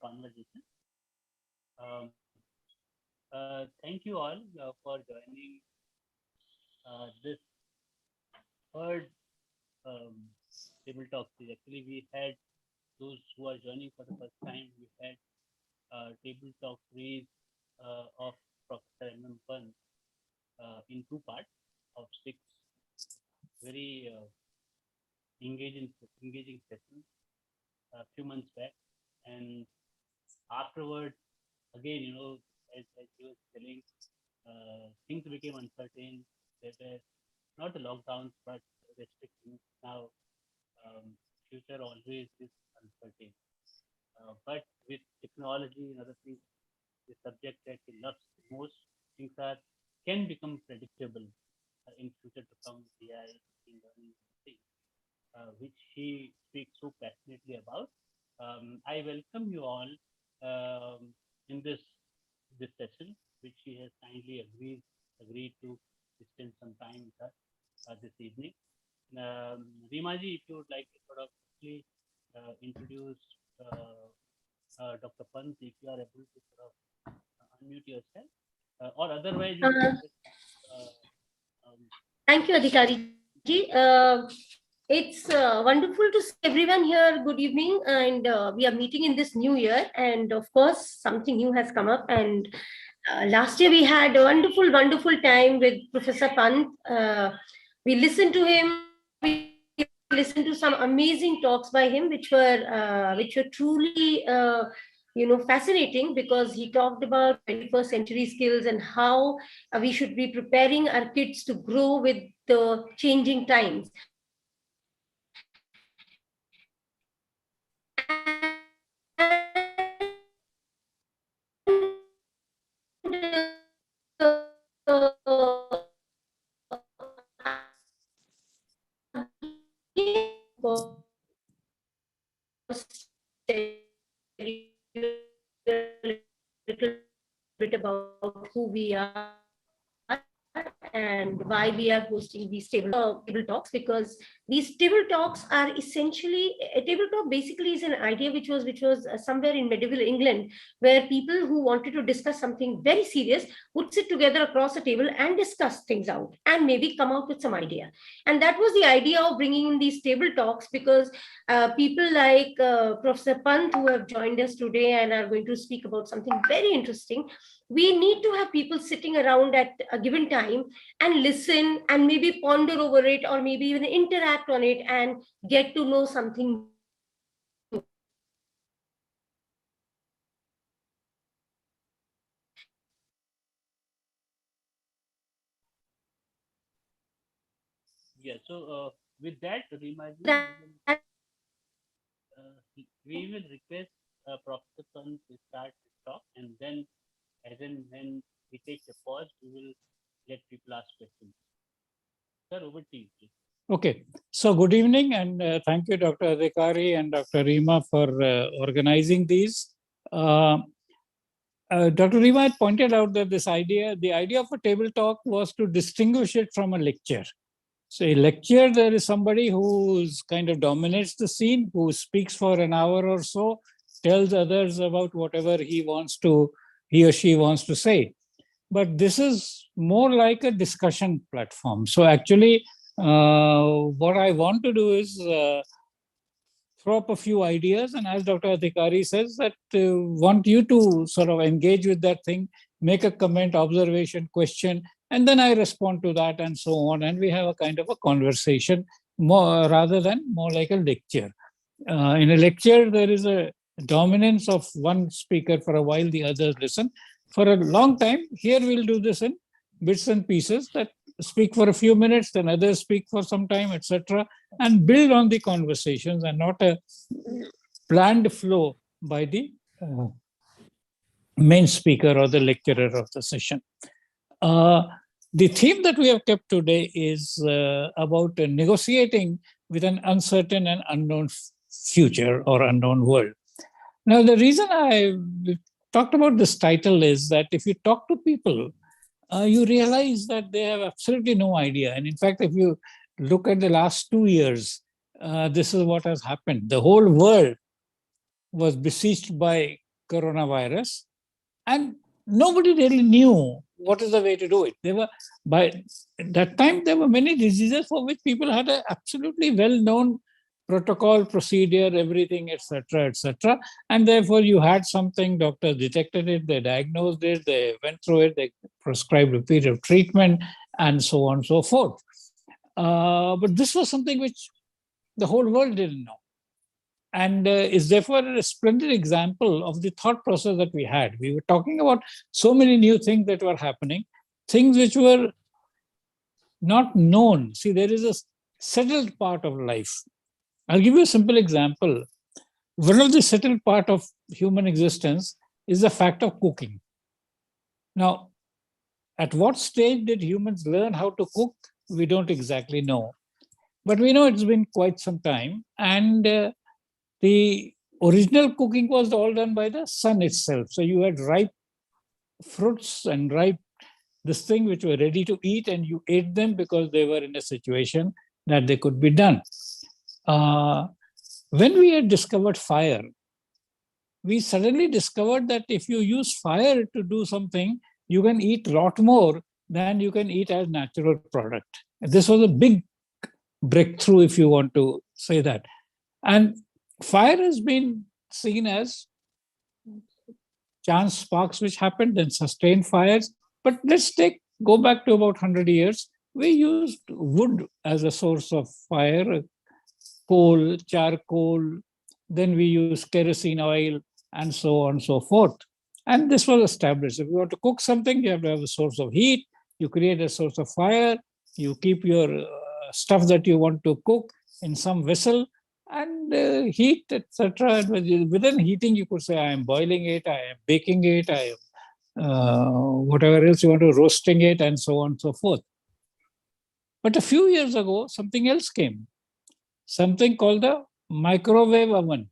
conversation. Um, Thank you all for joining this third um, table talk series. Actually, we had those who are joining for the first time. We had table talk series of Professor Pant in two parts of six very engaging sessions a few months back, and afterwards, again, as he was telling, things became uncertain. There were not the lockdowns, but restrictions. Now, future always is uncertain. But with technology and other things, the subject that he loves the most, things are can become predictable in future to come. AI, machine learning, things, which he speaks so passionately about. I welcome you all in this session, which he has kindly agreed to spend some time with us this evening. Rimaji, if you would like to sort of quickly introduce Dr. Pant, if you are able to sort of unmute yourself, or otherwise you can just. Thank you, Adhikari ji. It's wonderful to see everyone here. Good evening, and we are meeting in this new year, and of course, something new has come up. And last year we had a wonderful time with Professor Pant. We listened to him. We listened to some amazing talks by him, which were truly fascinating, because he talked about 21st century skills and how we should be preparing our kids to grow with the changing times. Little bit about who we are and why we are hosting these table talks, because these table talks are essentially, a table talk basically is an idea which was somewhere in medieval England, where people who wanted to discuss something very serious would sit together across a table and discuss things out and maybe come out with some idea. And that was the idea of bringing in these table talks, because people like Professor Pant, who have joined us today and are going to speak about something very interesting, we need to have people sitting around at a given time and listen and maybe ponder over it, or maybe even interact on it and get to know something. Yeah, so with that, Rimaji, we will request Professor Pant to start his talk, and then as and when we take the pause, we will let people ask questions. Sir, over to you, please. Okay, so good evening, and thank you, Dr. Adhikari and Dr. Rima, for organizing these. Dr. Rima had pointed out that the idea of a table talk was to distinguish it from a lecture. So a lecture, there is somebody who kind of dominates the scene, who speaks for an hour or so, tells others about whatever he or she wants to say. But this is more like a discussion platform. So actually, what I want to do is throw up a few ideas, and as Dr. Adhikari says, that want you to sort of engage with that thing, make a comment, observation, question, and then I respond to that, and so on, and we have a kind of a conversation, rather than more like a lecture. In a lecture, there is a dominance of one speaker for a while, the others listen. For a long time, here we'll do this in bits and pieces, that speak for a few minutes, then others speak for some time, etc., and build on the conversations, and not a planned flow by the main speaker or the lecturer of the session. The theme that we have kept today is about negotiating with an uncertain and unknown future or unknown world. Now, the reason I talked about this title is that if you talk to people, you realize that they have absolutely no idea. And in fact, if you look at the last 2 years, this is what has happened. The whole world was besieged by coronavirus, and nobody really knew what is the way to do it. There were, by that time, there were many diseases for which people had an absolutely well-known protocol, procedure, everything, etc., etc. And therefore, you had something, doctors detected it, they diagnosed it, they went through it, they prescribed a period of treatment, and so on and so forth. But this was something which the whole world didn't know. And is therefore a splendid example of the thought process that we had. We were talking about so many new things that were happening, things which were not known. See, there is a settled part of life. I'll give you a simple example. One of the settled part of human existence is the fact of cooking. Now, at what stage did humans learn how to cook? We don't exactly know. But we know it's been quite some time. And the original cooking was all done by the sun itself. So you had ripe fruits and ripe this thing which were ready to eat, and you ate them because they were in a situation that they could be done. When we had discovered fire, we suddenly discovered that if you use fire to do something, you can eat a lot more than you can eat as natural product. This was a big breakthrough, if you want to say that. And fire has been seen as chance sparks which happened, then sustained fires. But let's go back to about 100 years. We used wood as a source of fire, coal, charcoal, then we used kerosene oil, and so on and so forth. And this was established. If you want to cook something, you have to have a source of heat. You create a source of fire. You keep your stuff that you want to cook in some vessel, and heat, etc. And within heating, you could say, I am boiling it, I am baking it, I am whatever else you want to, roasting it, and so on and so forth. But a few years ago, something else came, something called the microwave oven.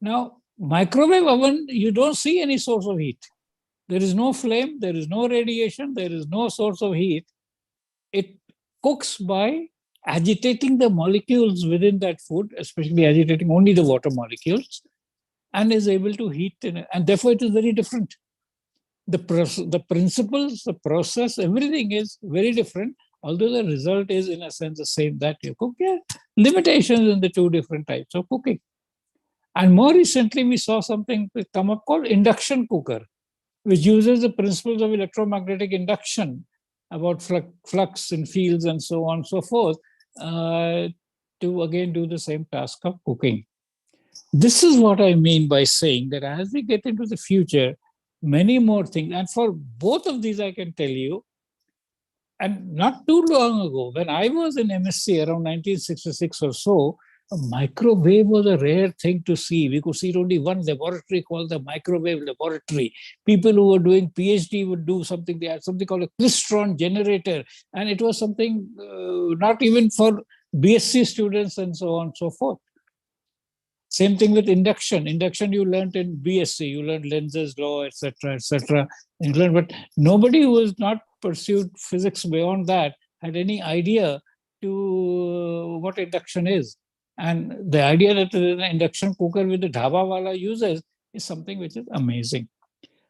Now, microwave oven, you don't see any source of heat. There is no flame, there is no radiation, there is no source of heat. It cooks by agitating the molecules within that food, especially agitating only the water molecules, and is able to heat it. And therefore, it is very different. The principles, the process, everything is very different, although the result is, in a sense, the same that you cook. Yeah, limitations in the two different types of cooking. And more recently, we saw something come up called induction cooker, which uses the principles of electromagnetic induction about flux in fields and so on and so forth, to again do the same task of cooking. This is what I mean by saying that as we get into the future, many more things, and for both of these, I can tell you, and not too long ago, when I was in MSc around 1966 or so, a microwave was a rare thing to see. We could see it only one laboratory called the microwave laboratory. People who were doing PhD would do something. They had something called a klystron generator. And it was something not even for BSc students and so on and so forth. Same thing with induction. Induction you learned in BSc. You learned Lenz's law, etc., etc. But nobody who has not pursued physics beyond that had any idea to what induction is. And the idea that an induction cooker with the dhaba wala uses is something which is amazing.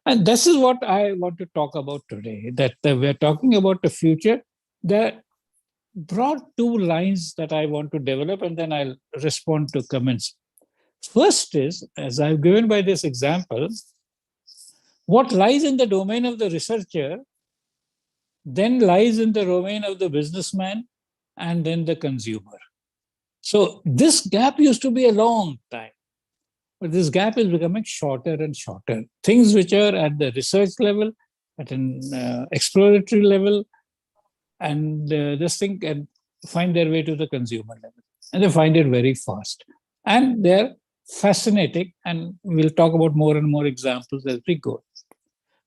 And this is what I want to talk about today, that we're talking about the future. There are broad two lines that I want to develop, and then I'll respond to comments. First is, as I've given by this example, what lies in the domain of the researcher then lies in the domain of the businessman and then the consumer. So this gap used to be a long time, but this gap is becoming shorter and shorter. Things which are at the research level, at an exploratory level, and this thing can find their way to the consumer level. And they find it very fast. And they're fascinating, and we'll talk about more and more examples as we go.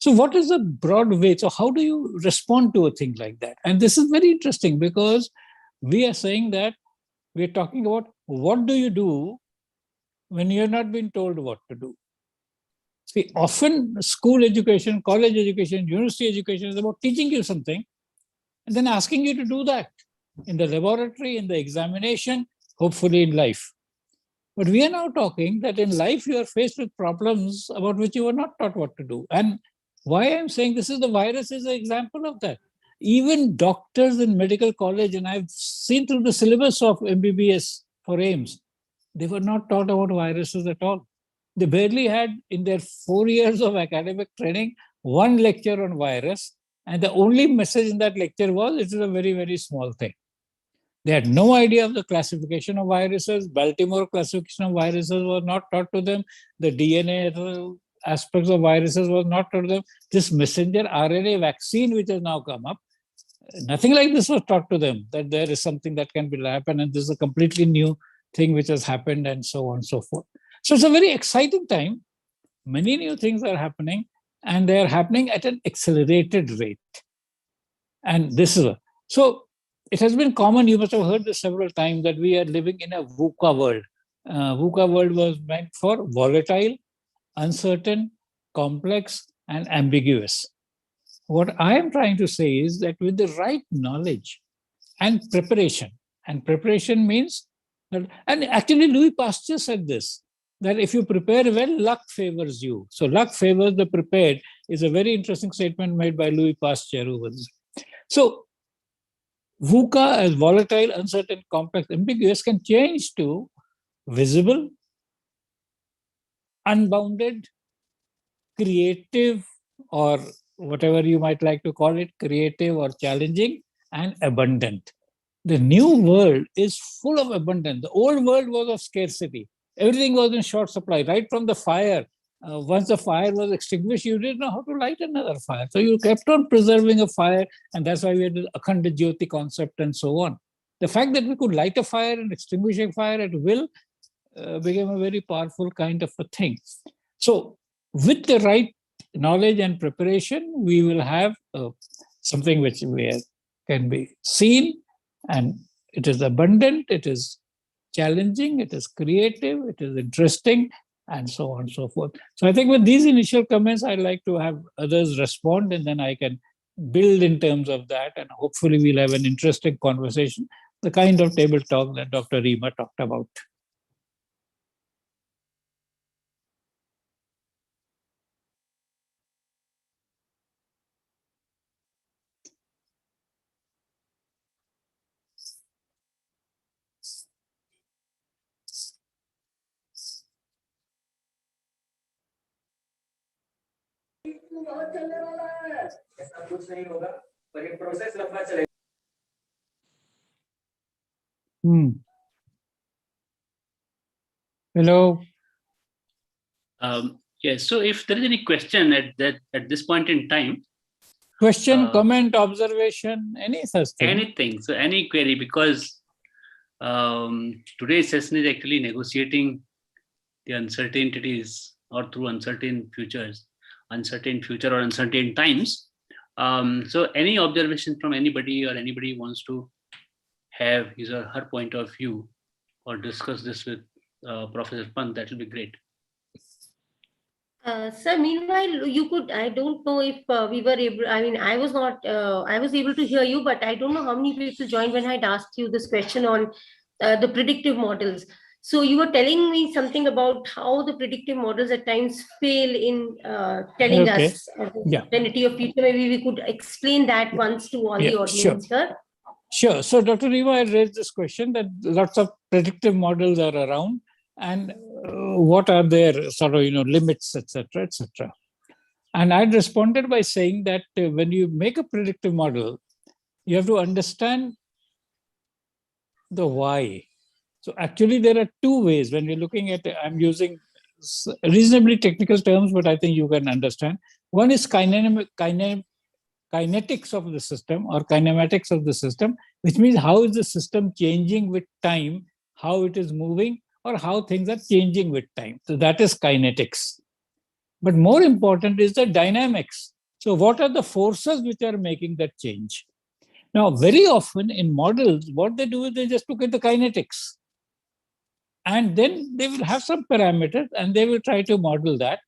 So what is the broad way? So how do you respond to a thing like that? And this is very interesting because we are saying that we're talking about what do you do when you're not being told what to do. See, often school education, college education, university education is about teaching you something and then asking you to do that in the laboratory, in the examination, hopefully in life. But we are now talking that in life you are faced with problems about which you were not taught what to do. And why I'm saying this is the virus is an example of that. Even doctors in medical college, and I've seen through the syllabus of MBBS for AIMS, they were not taught about viruses at all. They barely had in their 4 years of academic training one lecture on virus. And the only message in that lecture was it is a very, very small thing. They had no idea of the classification of viruses. Baltimore classification of viruses was not taught to them. The DNA aspects of viruses was not taught to them. This messenger RNA vaccine, which has now come up, nothing like this was taught to them, that there is something that can be happen and this is a completely new thing which has happened and so on and so forth. So it's a very exciting time. Many new things are happening and they are happening at an accelerated rate. And this is so it has been common, you must have heard this several times, that we are living in a VUCA world. VUCA world was meant for volatile, uncertain, complex, and ambiguous. What I am trying to say is that with the right knowledge and preparation means that, and actually Louis Pasteur said this, that if you prepare well, luck favors you. So luck favors the prepared is a very interesting statement made by Louis Pasteur. So VUCA as volatile, uncertain, complex, ambiguous can change to visible, unbounded, creative, or whatever you might like to call it, creative or challenging, and abundant. The new world is full of abundance. The old world was of scarcity. Everything was in short supply, right from the fire. Once the fire was extinguished, you didn't know how to light another fire. So you kept on preserving a fire, and that's why we had the Akhanda Jyoti concept and so on. The fact that we could light a fire and extinguish a fire at will became a very powerful kind of a thing. So with the right knowledge and preparation, we will have something which can be seen, and it is abundant, it is challenging, it is creative, it is interesting, and so on and so forth. So I think with these initial comments, I'd like to have others respond, and then I can build in terms of that, and hopefully we'll have an interesting conversation, the kind of table talk that Dr. Rima talked about. Hello. Yes. So if there is any question at this point in time, question, comment, observation, any such thing. Anything. So any query, because today's session is actually negotiating the uncertainties or through uncertain future or uncertain times. So any observation from anybody, or anybody wants to have his or her point of view or discuss this with Professor Pant, that will be great. Sir, meanwhile, you could, I don't know if we were able, I mean, I was not, I was able to hear you, but I don't know how many people joined when I had asked you this question on the predictive models. So you were telling me something about how the predictive models at times fail in telling us the identity of future. Maybe we could explain that once to all the audience here. Sure. So Dr. Rima had raised this question that lots of predictive models are around, and what are their sort of limits, etc., etc. And I responded by saying that when you make a predictive model, you have to understand the why. So actually, there are two ways when we're looking at. I'm using reasonably technical terms, but I think you can understand. One is kinetics of the system or kinematics of the system, which means how is the system changing with time, how it is moving, or how things are changing with time. So that is kinetics. But more important is the dynamics. So what are the forces which are making that change? Now, very often in models, what they do is they just look at the kinetics. And then they will have some parameters and they will try to model that.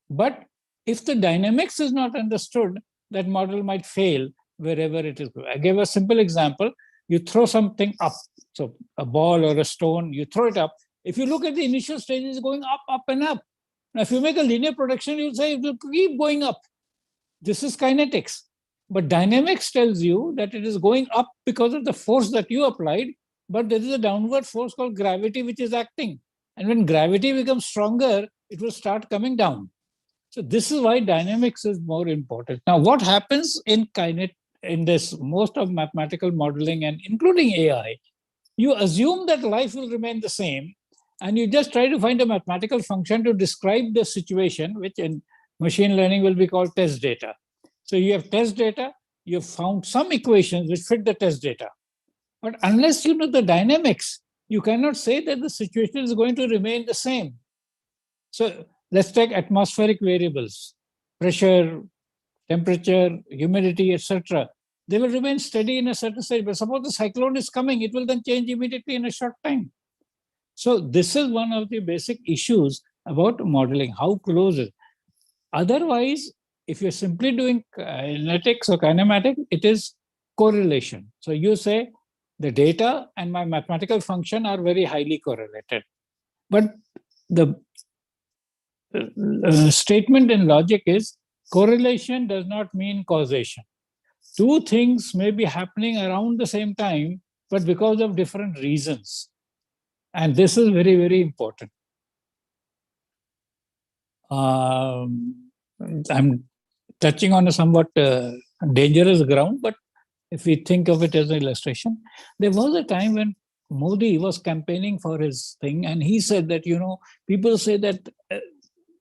But if the dynamics is not understood, that model might fail wherever it is. I gave a simple example. You throw something up. So a ball or a stone, you throw it up. If you look at the initial stages, going up, up and up. Now, if you make a linear projection, you'll say it will keep going up. This is kinetics. But dynamics tells you that it is going up because of the force that you applied, but there is a downward force called gravity which is acting. And when gravity becomes stronger, it will start coming down. So this is why dynamics is more important. Now, what happens in this most of mathematical modeling and including AI, you assume that life will remain the same, and you just try to find a mathematical function to describe the situation, which in machine learning will be called test data. So you have test data, you've found some equations which fit the test data. But unless you know the dynamics, you cannot say that the situation is going to remain the same. So let's take atmospheric variables, pressure, temperature, humidity, etc. They will remain steady in a certain state. But suppose the cyclone is coming, it will then change immediately in a short time. So this is one of the basic issues about modeling, how close it. Otherwise, if you're simply doing kinetics or kinematic, it is correlation. So you say the data and my mathematical function are very highly correlated. But the statement in logic is correlation does not mean causation. Two things may be happening around the same time, but because of different reasons. And this is very, very important. I'm touching on a somewhat dangerous ground, but if we think of it as an illustration, there was a time when Modi was campaigning for his thing, and he said that, people say that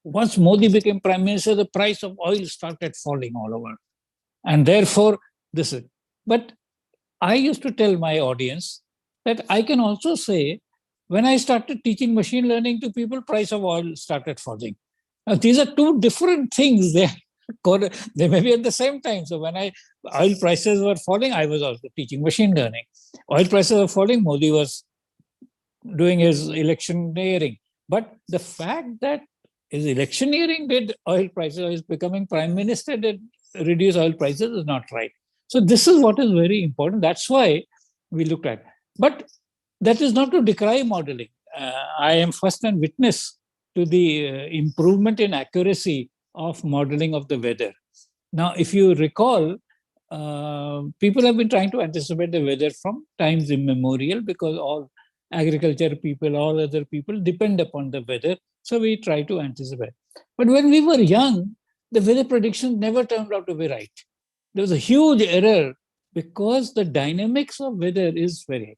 once Modi became prime minister, the price of oil started falling all over. And therefore, this is. But I used to tell my audience that I can also say, when I started teaching machine learning to people, price of oil started falling. Now, these are two different things. They may be at the same time. So when oil prices were falling, I was also teaching machine learning. Oil prices were falling, Modi was doing his electioneering. But the fact that his electioneering did oil prices, or his becoming prime minister did reduce oil prices is not right. So this is what is very important. That's why we looked at. But that is not to decry modeling. I am first and witness to the improvement in accuracy of modeling of the weather. Now, if you recall, people have been trying to anticipate the weather from times immemorial because all agriculture people, all other people depend upon the weather. So we try to anticipate. But when we were young, the weather predictions never turned out to be right. There was a huge error because the dynamics of weather is very.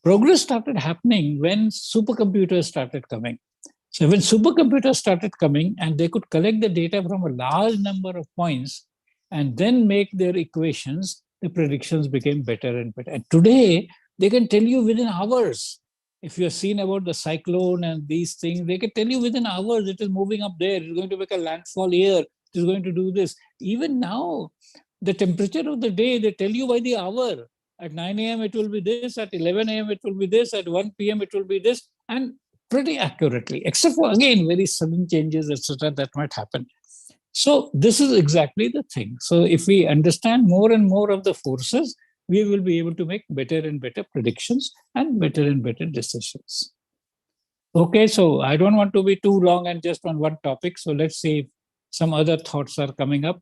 Progress started happening when supercomputers started coming. So when supercomputers started coming and they could collect the data from a large number of points and then make their equations, the predictions became better and better. And today, they can tell you within hours. If you're seen about the cyclone and these things, they can tell you within hours it is moving up there, it's going to make a landfall here, it is going to do this. Even now, the temperature of the day, they tell you by the hour. At 9 a.m. it will be this, at 11 a.m. it will be this, at 1 p.m. it will be this, and pretty accurately, except for, again, very sudden changes, etc., that might happen. So this is exactly the thing. So if we understand more and more of the forces, we will be able to make better and better predictions and better decisions. Okay, so I don't want to be too long and just on one topic. So let's see if some other thoughts are coming up.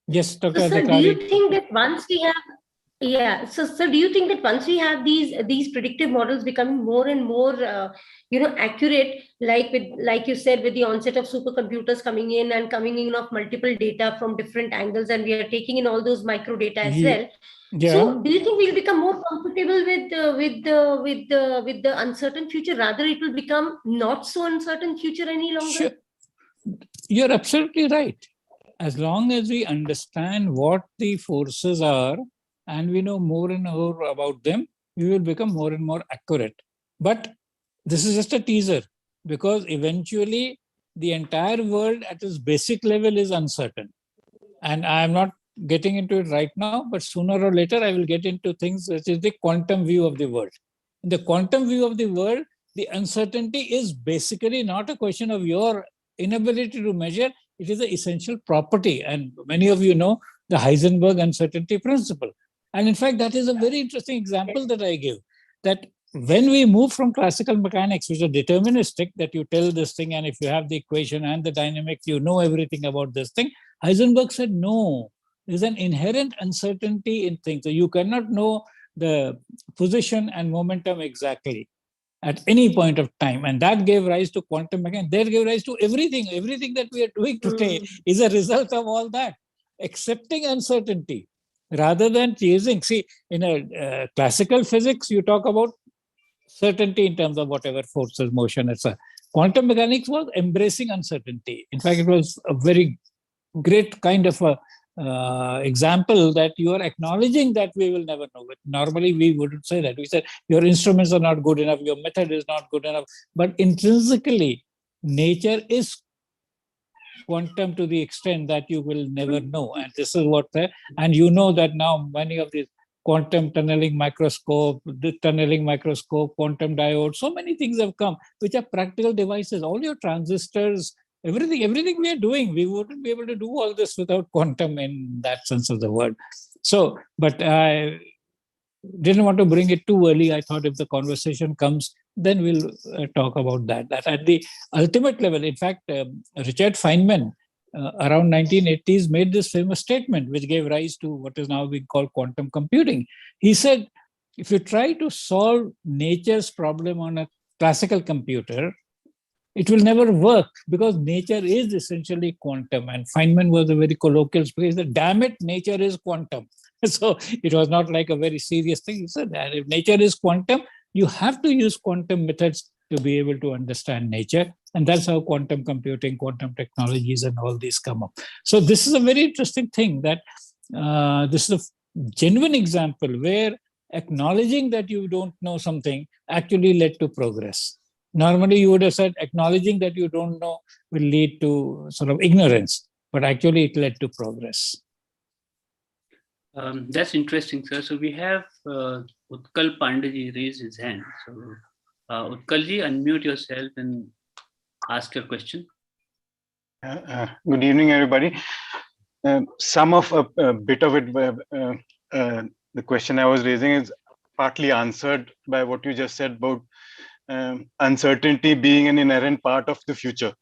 Yes, Dr. So, sir, Adhikari. do you think that once we have So do you think that once we have these predictive models becoming more and more, accurate, like you said, with the onset of supercomputers coming in of multiple data from different angles, and we are taking in all those micro data as well. Yeah. So do you think we'll become more comfortable with the uncertain future? Rather, it will become not so uncertain future any longer? Sure. You're absolutely right. As long as we understand what the forces are, and we know more and more about them, we will become more and more accurate. But this is just a teaser, because eventually the entire world at its basic level is uncertain. And I'm not getting into it right now, but sooner or later I will get into things which is the quantum view of the world. In the quantum view of the world, the uncertainty is basically not a question of your inability to measure, it is an essential property. And many of you know the Heisenberg uncertainty principle. And in fact, that is a very interesting example that I give, that when we move from classical mechanics, which is deterministic, that you tell this thing, and if you have the equation and the dynamics, you know everything about this thing. Heisenberg said, no, there's an inherent uncertainty in things. So you cannot know the position and momentum exactly at any point of time. And that gave rise to quantum mechanics. That gave rise to everything. Everything that we are doing today is a result of all that. Accepting uncertainty rather than chasing. See, in a classical physics, you talk about certainty in terms of whatever forces, motion, etc. Quantum mechanics was embracing uncertainty. In fact, it was a very great kind of a example that you are acknowledging that we will never know it. Normally, we wouldn't say that. We said your instruments are not good enough, your method is not good enough. But intrinsically, nature is quantum to the extent that you will never know. And this is what, and you know that now many of these quantum tunneling microscope, the tunneling microscope, quantum diode, so many things have come, which are practical devices. All your transistors, everything we are doing, we wouldn't be able to do all this without quantum in that sense of the word. So, but I didn't want to bring it too early. I thought if the conversation comes, then we'll talk about that. That at the ultimate level, in fact, Richard Feynman around 1980s made this famous statement, which gave rise to what is now being called quantum computing. He said, if you try to solve nature's problem on a classical computer, it will never work because nature is essentially quantum. And Feynman was a very colloquial speaker. He said, damn it, nature is quantum. So it was not like a very serious thing. He said that if nature is quantum, you have to use quantum methods to be able to understand nature. And that's how quantum computing, quantum technologies, and all these come up. So this is a very interesting thing that this is a genuine example where acknowledging that you don't know something actually led to progress. Normally, you would have said acknowledging that you don't know will lead to sort of ignorance, but actually it led to progress. That's interesting, sir. So we have Utkal Pandeji raised his hand. So Utkalji, unmute yourself and ask your question. Good evening, everybody. Some of a bit of it, the question I was raising is partly answered by what you just said about uncertainty being an inherent part of the future.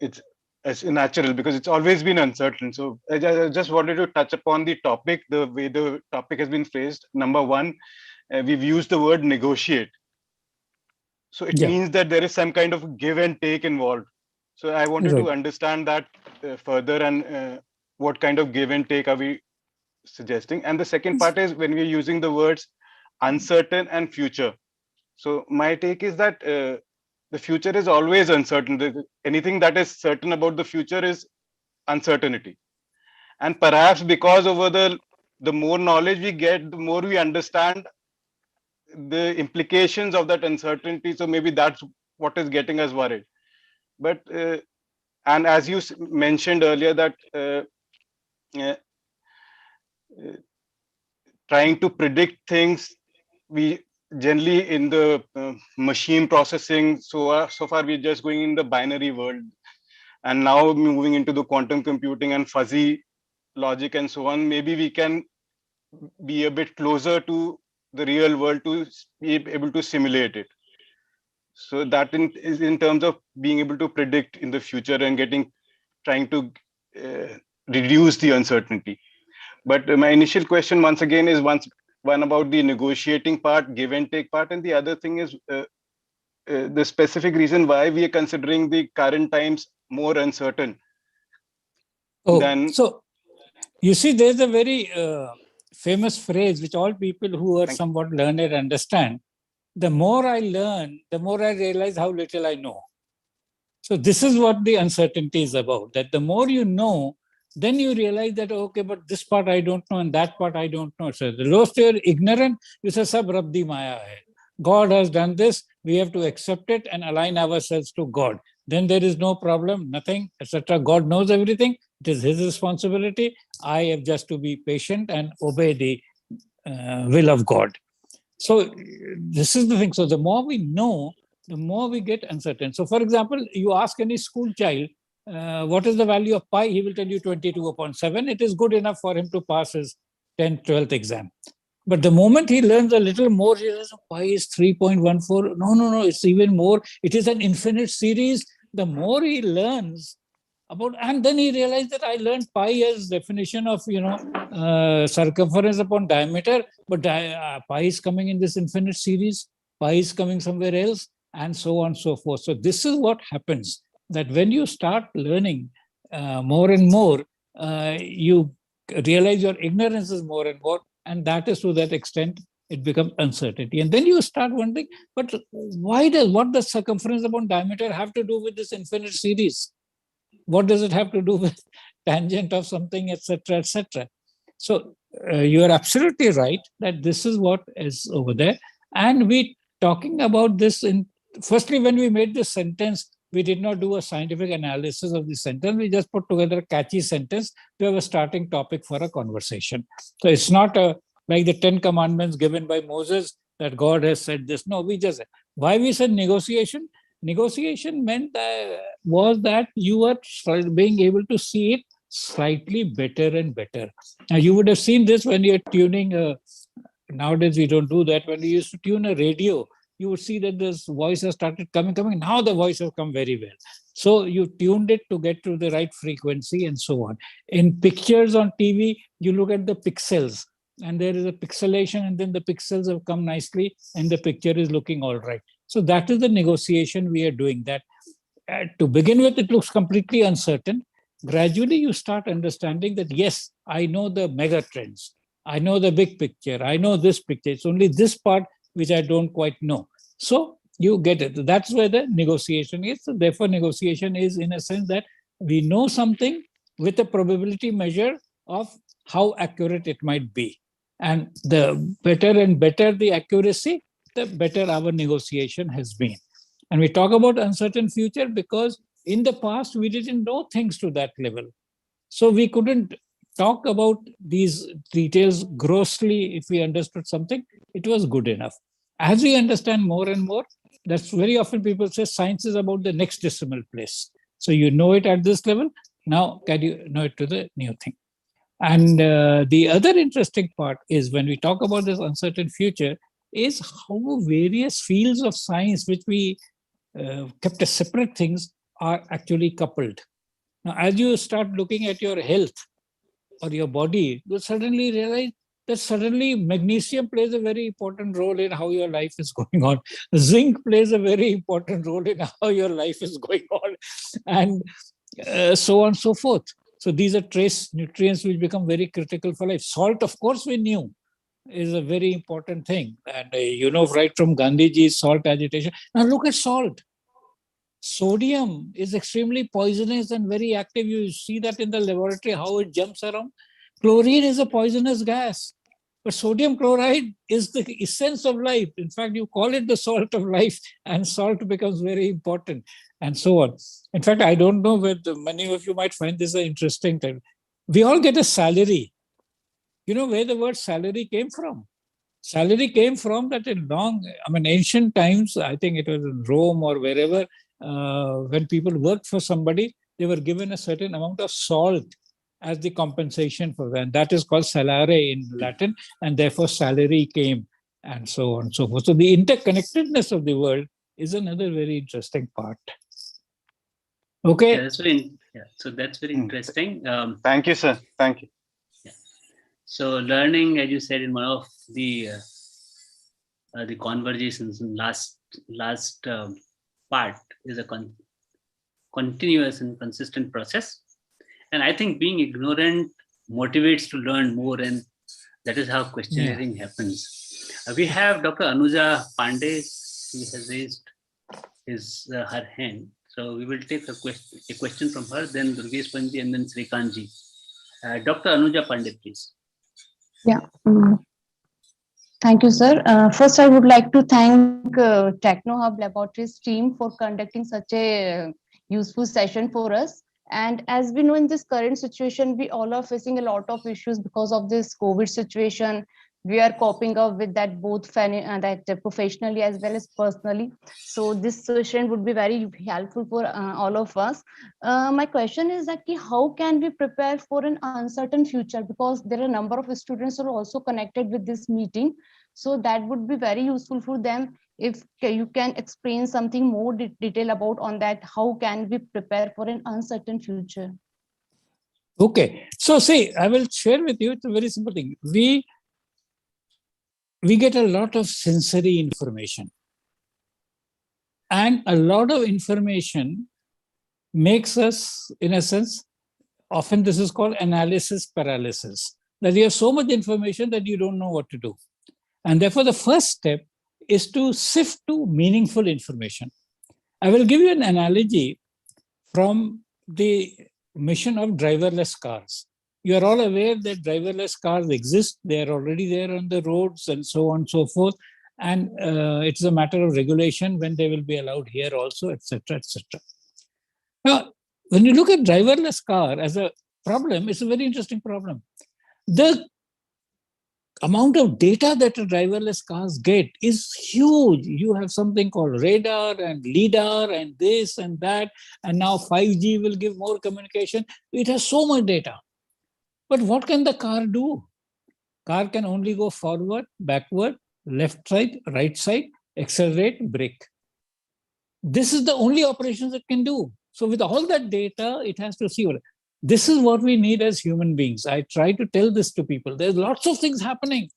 It's natural because it's always been uncertain. So I just wanted to touch upon the topic, the way the topic has been phrased. Number one, we've used the word negotiate. So it means that there is some kind of give and take involved. So I wanted to understand that further, and what kind of give and take are we suggesting? And the second part is when we're using the words uncertain and future. So my take is that the future is always uncertain. Anything that is certain about the future is uncertainty. And perhaps because over the more knowledge we get, the more we understand the implications of that uncertainty. So maybe that's what is getting us worried. But and as you mentioned earlier, that trying to predict things, we generally in the machine processing, so far we're just going in the binary world, and now moving into the quantum computing and fuzzy logic and so on. Maybe we can be a bit closer to the real world to be able to simulate it. So that is in terms of being able to predict in the future and trying to reduce the uncertainty. But my initial question once again is one about the negotiating part, give and take part, and the other thing is the specific reason why we are considering the current times more uncertain. So you see, there's a very famous phrase which all people who are somewhat learned understand. The more I learn, the more I realize how little I know. So this is what the uncertainty is about, that the more you know, then you realize that, okay, but this part I don't know and that part I don't know. So the lowest you're ignorant, you say, Sab Rabdi Maya hai. God has done this, we have to accept it and align ourselves to God. Then there is no problem, nothing, etc. God knows everything. It is his responsibility. I have just to be patient and obey the will of God. So this is the thing. So the more we know, the more we get uncertain. So for example, you ask any school child, what is the value of pi? He will tell you 22 upon 7. It is good enough for him to pass his 10th, 12th exam. But the moment he learns a little more, he says, pi is 3.14. No, it's even more. It is an infinite series. The more he learns about, and then he realized that I learned pi as definition of, circumference upon diameter, but pi is coming in this infinite series, pi is coming somewhere else, and so on and so forth. So this is what happens, that when you start learning more and more, you realize your ignorance is more and more, and that is to that extent it becomes uncertainty. And then you start wondering, but what does circumference upon diameter have to do with this infinite series? What does it have to do with tangent of something, etc., etc.? So you are absolutely right that this is what is over there. And we talking about this in, firstly, when we made this sentence, we did not do a scientific analysis of the sentence. We just put together a catchy sentence to have a starting topic for a conversation. So it's not like the 10 commandments given by Moses that God has said this. No, we just, why we said negotiation? Negotiation meant was that you were being able to see it slightly better and better. Now, you would have seen this when you're tuning. Nowadays, we don't do that. When we used to tune a radio, you would see that this voice has started coming. Now the voice has come very well. So you tuned it to get to the right frequency and so on. In pictures on TV, you look at the pixels and there is a pixelation, and then the pixels have come nicely and the picture is looking all right. So that is the negotiation we are doing. That to begin with, it looks completely uncertain. Gradually, you start understanding that, yes, I know the mega trends. I know the big picture. I know this picture. It's only this part which I don't quite know. So you get it. That's where the negotiation is. So therefore, negotiation is in a sense that we know something with a probability measure of how accurate it might be. And the better and better the accuracy, the better our negotiation has been. And we talk about uncertain future because in the past, we didn't know things to that level. So we couldn't talk about these details grossly. If we understood something, it was good enough. As we understand more and more, that's very often people say science is about the next decimal place. So you know it at this level. Now, can you know it to the new thing? And the other interesting part is when we talk about this uncertain future is how various fields of science, which we kept as separate things, are actually coupled. Now, as you start looking at your health or your body, you suddenly realize that suddenly magnesium plays a very important role in how your life is going on. Zinc plays a very important role in how your life is going on, and so on and so forth. So these are trace nutrients which become very critical for life. Salt, of course, we knew is a very important thing. And right from Gandhiji's salt agitation. Now look at salt. Sodium is extremely poisonous and very active. You see that in the laboratory, how it jumps around. Chlorine is a poisonous gas. But sodium chloride is the essence of life. In fact, you call it the salt of life, and salt becomes very important, and so on. In fact, I don't know whether many of you might find this an interesting thing. We all get a salary. You know where the word salary came from? Salary came from that in ancient times, I think it was in Rome or wherever, when people worked for somebody, they were given a certain amount of salt as the compensation for that. That is called salare in Latin, and therefore salary came, and so on and so forth. So the interconnectedness of the world is another very interesting part. Okay. So that's very interesting. Thank you, sir. Thank you. Yeah. So learning, as you said, in one of the conversations in last part is a continuous and consistent process. And I think being ignorant motivates to learn more, and that is how questioning happens. We have Dr. Anuja Pandey. She has raised her hand. So we will take a question from her, then Durgesh Panji, and then Srikanji. Dr. Anuja Pandey, please. Yeah. Thank you, sir. First, I would like to thank TechnoHub Laboratories team for conducting such a useful session for us. And as we know, in this current situation, we all are facing a lot of issues because of this COVID situation. we are coping up with that both professionally as well as personally. So this session would be very helpful for all of us. My question is that how can we prepare for an uncertain future, because there are a number of students who are also connected with this meeting. So that would be very useful for them. If you can explain something more detail about on that, how can we prepare for an uncertain future? Okay, so see, I will share with you, it's a very simple thing. We get a lot of sensory information, and a lot of information makes us, in a sense, often this is called analysis paralysis, that you have so much information that you don't know what to do. And therefore, the first step is to sift to meaningful information. I will give you an analogy from the mission of driverless cars. You are all aware that driverless cars exist. They are already there on the roads and so on and so forth. And it's a matter of regulation when they will be allowed here also, etc., etc. Now, when you look at driverless car as a problem, it's a very interesting problem. The amount of data that the driverless cars get is huge. You have something called radar and LIDAR and this and that, and now 5G will give more communication. It has so much data. But what can the car do? Car can only go forward, backward, left side, right side, accelerate, brake. This is the only operations it can do. So with all that data, it has to see. This is what we need as human beings. I try to tell this to people. There's lots of things happening.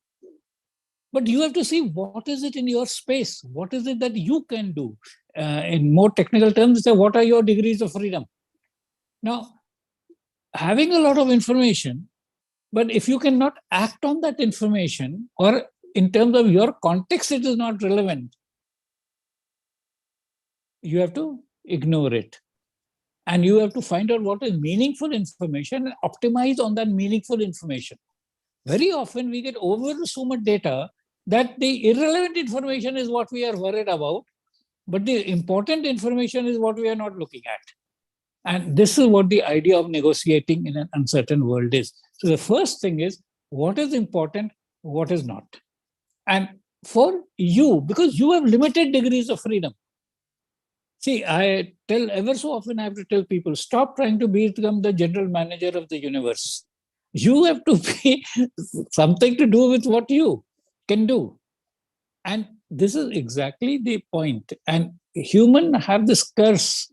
But you have to see what is it in your space? What is it that you can do? In more technical terms, say, what are your degrees of freedom? Now, having a lot of information, but if you cannot act on that information, or in terms of your context, it is not relevant, you have to ignore it. And you have to find out what is meaningful information and optimize on that meaningful information. Very often we get over so much data that the irrelevant information is what we are worried about, but the important information is what we are not looking at. And this is what the idea of negotiating in an uncertain world is. So the first thing is, what is important, what is not. And for you, because you have limited degrees of freedom. See, I tell ever so often, I have to tell people, stop trying to become the general manager of the universe. You have to be something to do with what you can do. And this is exactly the point. And humans have this curse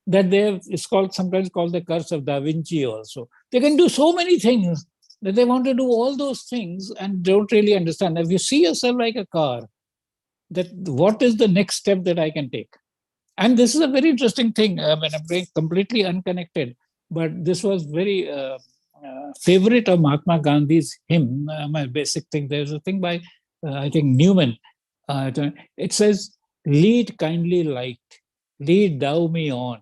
that they have, it's called, sometimes called the curse of Da Vinci also. They can do so many things that they want to do all those things and don't really understand. If you see yourself like a car, that what is the next step that I can take? And this is a very interesting thing. I mean, I'm very completely unconnected, but this was very favorite of Mahatma Gandhi's hymn, my basic thing. There's a thing by, I think, Newman. It says, lead kindly light, lead thou me on.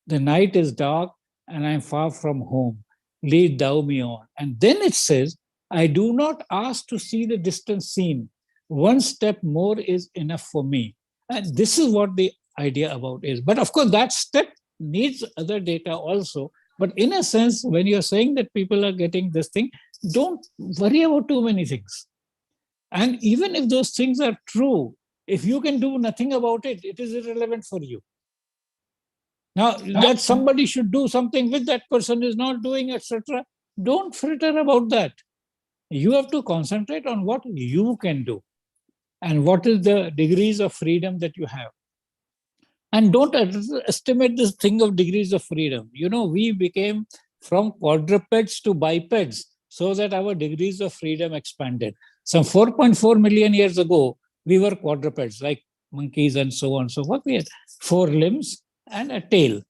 The night is dark and I'm far from home. Lead thou me on. And then it says, I do not ask to see the distant scene. One step more is enough for me. And this is what the idea about is. But of course, that step needs other data also. But in a sense, when you're saying that people are getting this thing, don't worry about too many things. And even if those things are true, if you can do nothing about it, it is irrelevant for you. Now, that somebody should do something with that person is not doing, etc. Don't fritter about that. You have to concentrate on what you can do and what is the degrees of freedom that you have. And don't estimate this thing of degrees of freedom. You know, we became from quadrupeds to bipeds so that our degrees of freedom expanded. Some 4.4 million years ago, we were quadrupeds, like monkeys and so on and so forth. We had 4 limbs and a tail.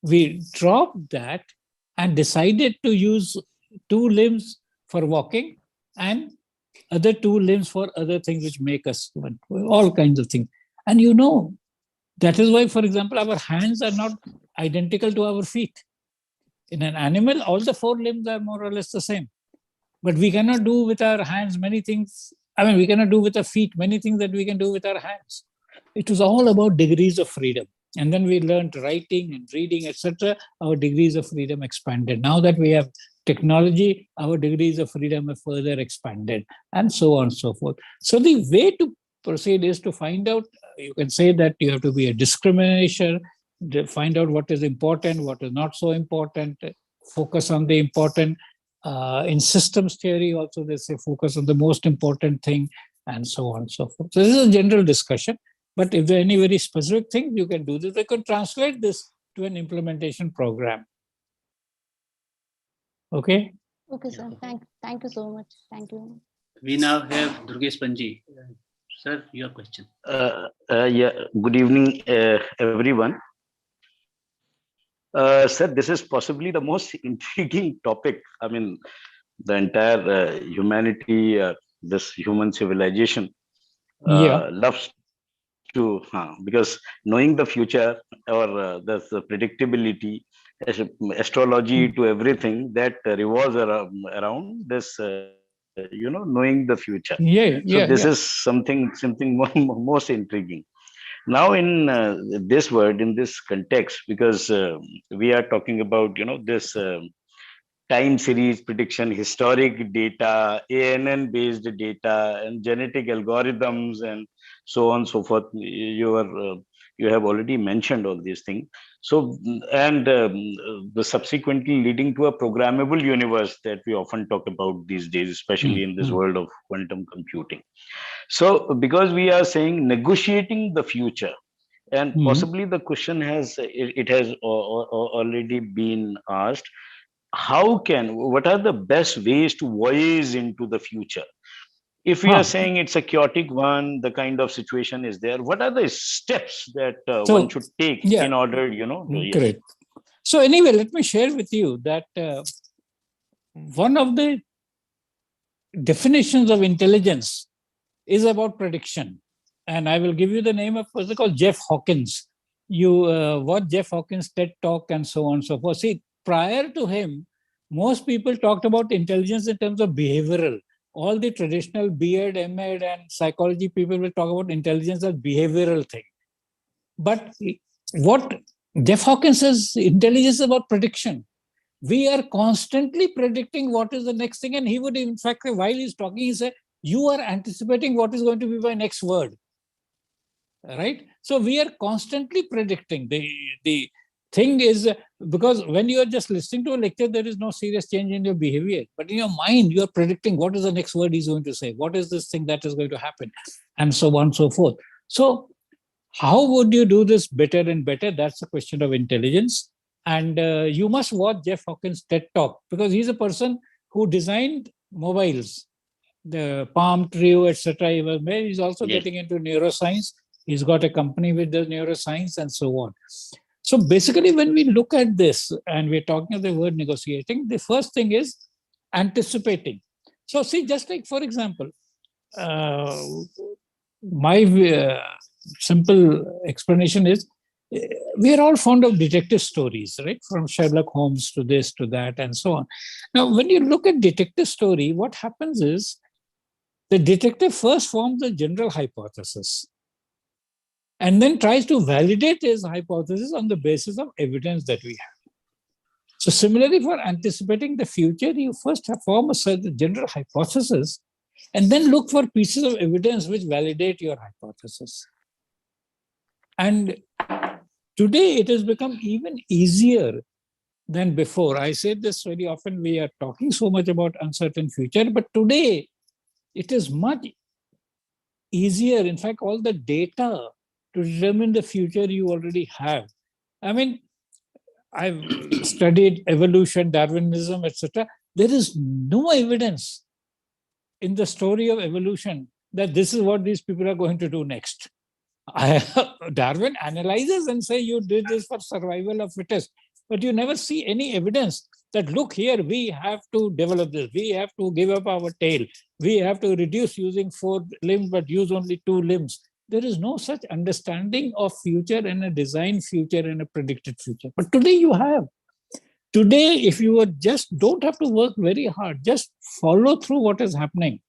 We dropped that and decided to use 2 limbs for walking and other 2 limbs for other things which make us all kinds of things. And you know, that is why, for example, our hands are not identical to our feet. In an animal, all the 4 limbs are more or less the same. But we cannot do with our hands many things. I mean, we cannot do with our feet many things that we can do with our hands. It was all about degrees of freedom. And then we learned writing and reading, etc. Our degrees of freedom expanded. Now that we have technology, our degrees of freedom are further expanded, and so on and so forth. So the way to proceed is to find out, you can say that you have to be a discrimination, find out what is important, what is not so important, focus on the important. In systems theory also, they say focus on the most important thing, and so on and so forth. So this is a general discussion, but if there are any very specific things, you can do this. I could translate this to an implementation program. Okay. Okay, sir. Thank you so much. Thank you. We now have Durgesh Panji. Sir, your question. Yeah, good evening, everyone. Sir, this is possibly the most intriguing topic. I mean, the entire humanity, this human civilization loves to, because knowing the future or the predictability, astrology to everything that revolves around this, knowing the future. So this is something most intriguing. Now in this word, in this context, because we are talking about this time series prediction, historic data, ANN based data, and genetic algorithms, and so on and so forth. You have already mentioned all these things. So, and the subsequently leading to a programmable universe that we often talk about these days, especially in this world of quantum computing. So, because we are saying negotiating the future, and possibly the question it has already been asked, what are the best ways to voyage into the future? If we are saying it's a chaotic one, the kind of situation is there, what are the steps that one should take in order, Great. So anyway, let me share with you that one of the definitions of intelligence is about prediction. And I will give you the name of a person called Jeff Hawkins. You watch Jeff Hawkins' TED Talk and so on and so forth. See, prior to him, most people talked about intelligence in terms of behavioral. All the traditional B.Ed, M.Ed, and psychology people will talk about intelligence as behavioral thing. But what Jeff Hawkins says, intelligence is about prediction. We are constantly predicting what is the next thing. And he would, in fact, while he's talking, he said, you are anticipating what is going to be my next word. Right? So we are constantly predicting. The thing is, because when you are just listening to a lecture, there is no serious change in your behavior. But in your mind, you are predicting what is the next word he's going to say. What is this thing that is going to happen? And so on and so forth. So how would you do this better and better? That's a question of intelligence. And you must watch Jeff Hawkins' TED Talk, because he's a person who designed mobiles, the Palm Trio, etc. He's also getting into neuroscience. He's got a company with the neuroscience and so on. So basically, when we look at this and we're talking of the word negotiating, the first thing is anticipating. So see, just like, for example, my simple explanation is, we are all fond of detective stories, right? From Sherlock Holmes to this, to that, and so on. Now, when you look at detective story, what happens is the detective first forms a general hypothesis and then tries to validate his hypothesis on the basis of evidence that we have. So similarly, for anticipating the future, you first form a certain general hypothesis and then look for pieces of evidence which validate your hypothesis. And today, it has become even easier than before. I say this very often, we are talking so much about uncertain future, but today, it is much easier. In fact, all the data to determine the future you already have. I mean, I've studied evolution, Darwinism, etc. There is no evidence in the story of evolution that this is what these people are going to do next. Darwin analyzes and say you did this for survival of fittest, but you never see any evidence that, look here, we have to develop this, we have to give up our tail, we have to reduce using 4 limbs but use only 2 limbs. There is no such understanding of future and a design future and a predicted future. But today you have. Today, if you just don't have to work very hard, just follow through what is happening.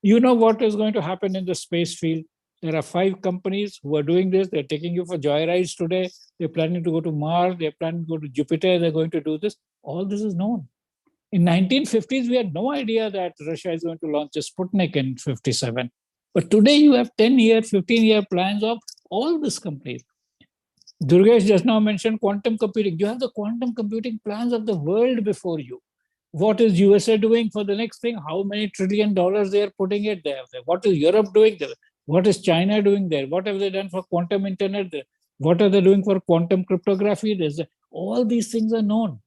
You know what is going to happen in the space field. There are 5 companies who are doing this. They're taking you for joyrides today. They're planning to go to Mars. They're planning to go to Jupiter. They're going to do this. All this is known. In 1950s, we had no idea that Russia is going to launch a Sputnik in 57. But today you have 10-year, 15-year plans of all these companies. Durgesh just now mentioned quantum computing. You have the quantum computing plans of the world before you. What is USA doing for the next thing? How many $1 trillion they are putting it there? What is Europe doing there? What is China doing there? What have they done for quantum internet there? What are they doing for quantum cryptography? All these things are known.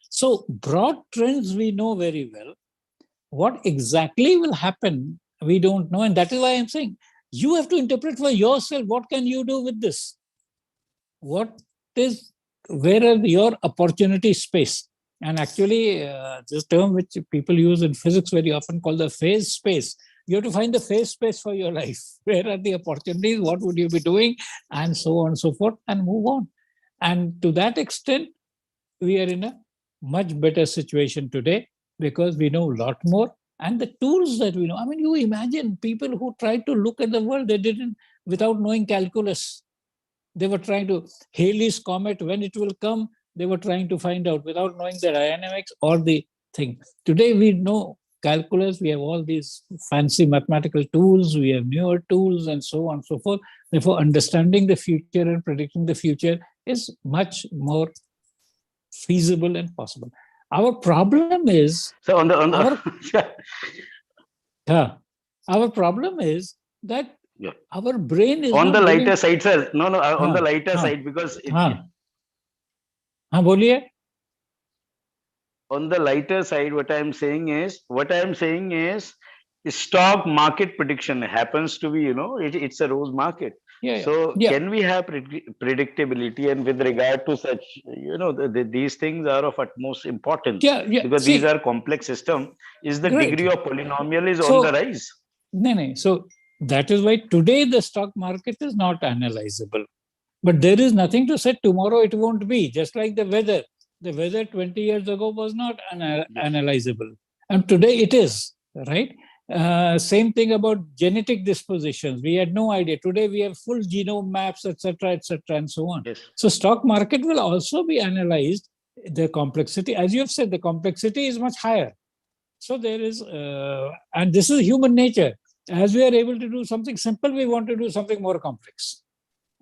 So broad trends we know very well. What exactly will happen, we don't know. And that is why I'm saying, you have to interpret for yourself, what can you do with this? Where are your opportunity space? And actually, this term which people use in physics very often called the phase space. You have to find the phase space for your life. Where are the opportunities? What would you be doing? And so on and so forth, and move on. And to that extent, we are in a much better situation today because we know a lot more. And the tools that we know, I mean, you imagine people who tried to look at the world, they didn't without knowing calculus. They were trying to, Halley's comet, when it will come, they were trying to find out without knowing the dynamics or the thing. Today we know calculus, we have all these fancy mathematical tools, we have newer tools and so on and so forth. Therefore, understanding the future and predicting the future is much more feasible and possible. Our problem is, so on the our problem is that our brain is on not the lighter willing... side, sir. No, on the lighter side, because on the lighter side, what I'm saying is stock market prediction happens to be, it's a rose market. Can we have predictability? And with regard to such, these things are of utmost importance because these are complex systems. Is the degree of polynomial is on the rise? No. So that is why today the stock market is not analyzable. But there is nothing to say tomorrow it won't be. Just like the weather. The weather 20 years ago was not analyzable. And today it is, right? Same thing about genetic dispositions. We had no idea. Today we have full genome maps, etc., and so on. Yes. So stock market will also be analyzed. The complexity, as you have said, the complexity is much higher. So there is, and this is human nature. As we are able to do something simple, we want to do something more complex.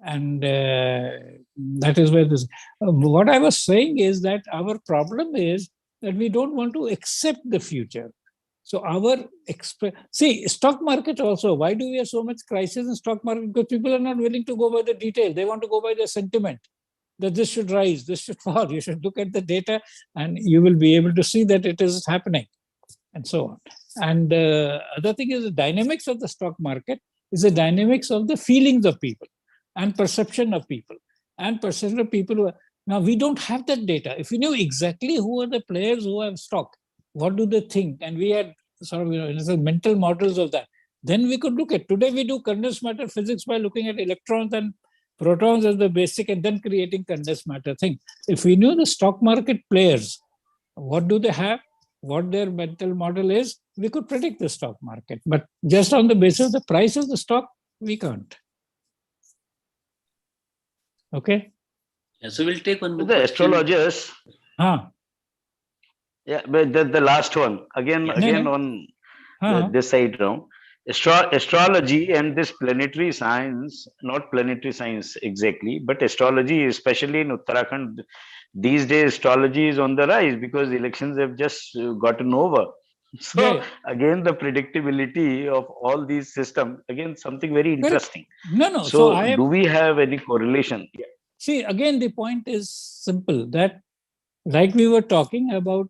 And that is where this, what I was saying is that our problem is that we don't want to accept the future. So see, stock market also, why do we have so much crisis in stock market? Because people are not willing to go by the detail. They want to go by the sentiment that this should rise, this should fall. You should look at the data and you will be able to see that it is happening and so on. And the other thing is the dynamics of the stock market is the dynamics of the feelings of people and perception of people who are, now we don't have that data. If we knew exactly who are the players who have stock, what do they think, and we had sort of mental models of that, then we could look at. Today we do condensed matter physics by looking at electrons and protons as the basic and then creating condensed matter thing. If we knew the stock market players, what do they have, what their mental model is, we could predict the stock market. But just on the basis of the price of the stock, we can't. Okay. Yeah, so we'll take one more. The astrologers. Yeah, but the last one again on this side round. Astrology and this planetary science, not planetary science exactly, but astrology, especially in Uttarakhand, these days astrology is on the rise because elections have just gotten over. So again, the predictability of all these systems, again, something very interesting. No. So do we have any correlation? Yeah. See, again, the point is simple, that like we were talking about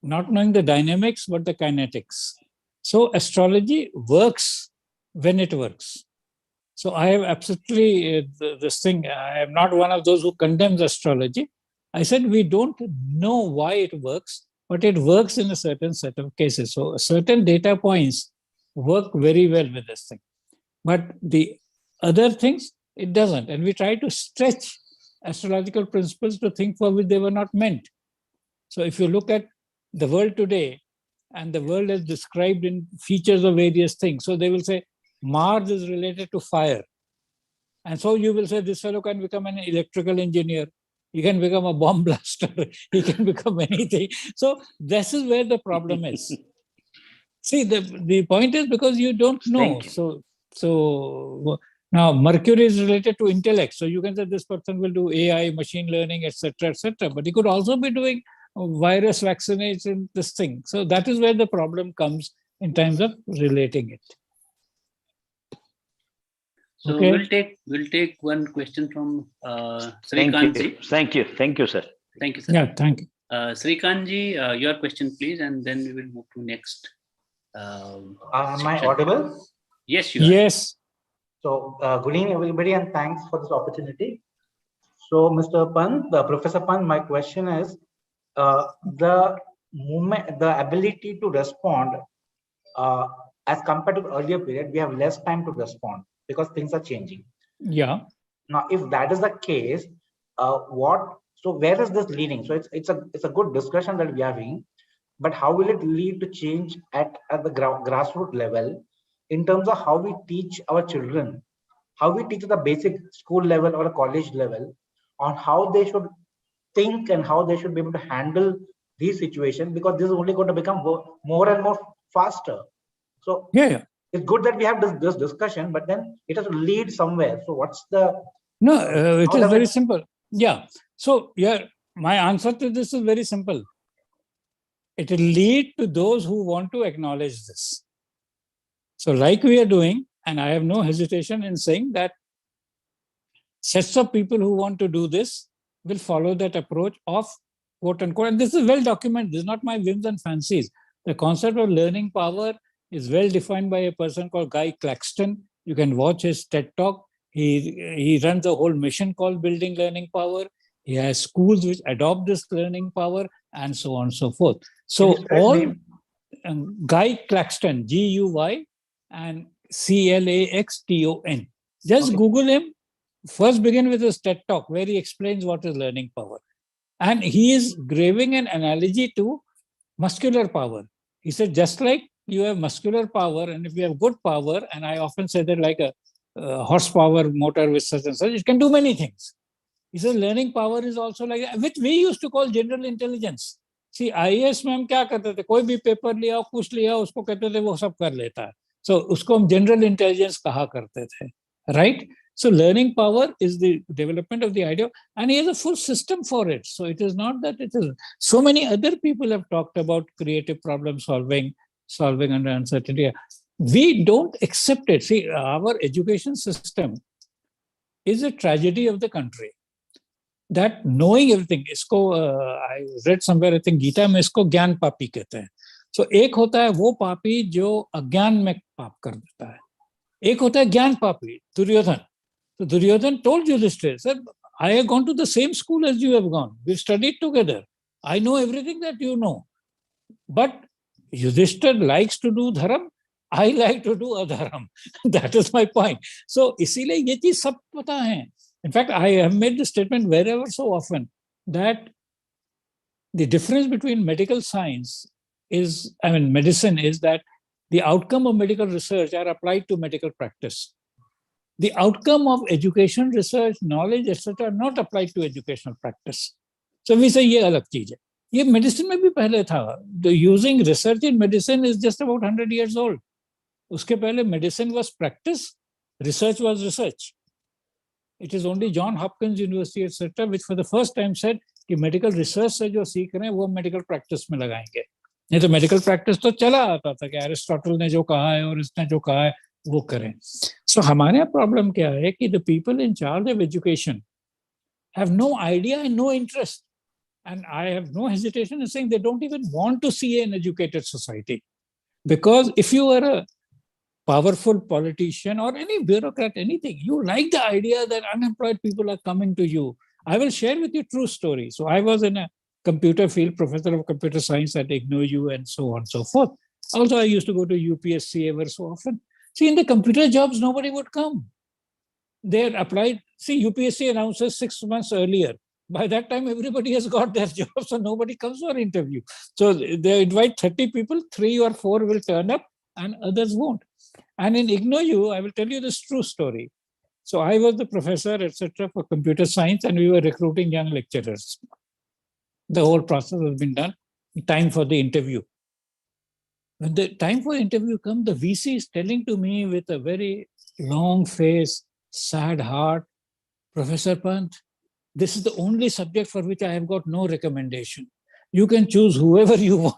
not knowing the dynamics, but the kinetics. So astrology works when it works. So I have absolutely this thing, I am not one of those who condemns astrology. I said we don't know why it works, but it works in a certain set of cases. So certain data points work very well with this thing. But the other things, it doesn't. And we try to stretch astrological principles to think for which they were not meant. So if you look at the world today, and the world is described in features of various things. So they will say Mars is related to fire. And so you will say this fellow can become an electrical engineer. He can become a bomb blaster. He can become anything. So this is where the problem is. See, the point is because you don't know. Thank you. So now Mercury is related to intellect. So you can say this person will do AI, machine learning, etc., etc. But he could also be doing virus vaccination, this thing. So that is where the problem comes in terms of relating it. So Okay. we'll take one question from Thank Srikanji. you, sir. Thank you, sir. Yeah, thank you. Srikanji, your question, please, and then we will move to next. Am I section. audible? Yes, you are. Yes. So, good evening, everybody, and thanks for this opportunity. So, Mr. Pant, Professor Pant, my question is, the ability to respond, as compared to the earlier period, we have less time to respond because things are changing. Yeah. Now, if that is the case, so where is this leading? So it's a good discussion that we are having, but how will it lead to change at the grassroots level in terms of how we teach our children, how we teach at the basic school level or a college level on how they should think and how they should be able to handle these situations, because this is only going to become more and more faster. So yeah. It's good that we have this discussion, but then it has to lead somewhere. So what's the... No, it is very simple. Yeah. So yeah, my answer to this is very simple. It will lead to those who want to acknowledge this. So like we are doing, and I have no hesitation in saying that sets of people who want to do this will follow that approach of quote unquote, and this is well documented. This is not my whims and fancies. The concept of learning power is well defined by a person called Guy Claxton. You can watch his TED Talk. He runs a whole mission called Building Learning Power. He has schools which adopt this learning power and so on and so forth. So all Guy Claxton, Guy and Claxton. Just Google him. First begin with his TED Talk where he explains what is learning power. And he is giving an analogy to muscular power. He said, just like you have muscular power, and if you have good power, and I often say that like a horsepower motor with such and such, it can do many things. He says learning power is also like, which we used to call general intelligence. See, IAS में हम क्या करते थे, कोई भी paper लिया, कुछ लिया, उसको कहते थे वो सब कर लेता है. So उसको हम general intelligence कहा करते थे, right? So learning power is the development of the idea, and he has a full system for it. So it is not that it is. So many other people have talked about creative problem solving under uncertainty. We don't accept it. See, our education system is a tragedy of the country. That knowing everything, I read somewhere, I think Gita में इसको ज्ञान पापी कहते हैं. So एक होता है वो पापी जो अज्ञान में पाप कर देता है. एक होता है ज्ञान पापी, Duryodhan. So Duryodhan told Yudhishthira, sir, I have gone to the same school as you have gone. We've studied together. I know everything that you know. But Yudhishthira likes to do dharam. I like to do adharam. That is my point. So इसीलिए ये चीज सब पता है. In fact, I have made the statement wherever so often that the difference between medical science is, medicine is that the outcome of medical research are applied to medical practice. The outcome of education, research, knowledge, etc. are not applied to educational practice. So we say ये अलग चीज है. ये medicine में भी पहले था. The using research in medicine is just about 100 years old. उसके पहले medicine was practice, research was research. It is only John Hopkins University, etc., which for the first time said कि medical research से जो सीख रहे हैं वो medical practice में लगाएंगे. नहीं तो medical practice तो चला आता था कि Aristotle ने जो कहा है और इसने जो कहा है वो करें. So हमारे problem क्या है कि the people in charge of education have no idea and no interest. And I have no hesitation in saying they don't even want to see an educated society. Because if you are a powerful politician or any bureaucrat, anything, you like the idea that unemployed people are coming to you. I will share with you a true story. So I was in a computer field, professor of computer science at IGNOU and so on and so forth. Also, I used to go to UPSC ever so often. See, in the computer jobs, nobody would come. They applied. See, UPSC announces 6 months earlier. By that time, everybody has got their job, so nobody comes for interview. So they invite 30 people, 3 or 4 will turn up and others won't. And in IGNOU, I will tell you this true story. So I was the professor, etc., for computer science, and we were recruiting young lecturers. The whole process has been done. Time for the interview. When the time for interview comes, the VC is telling to me with a very long face, sad heart, Professor Pant, this is the only subject for which I have got no recommendation. You can choose whoever you want.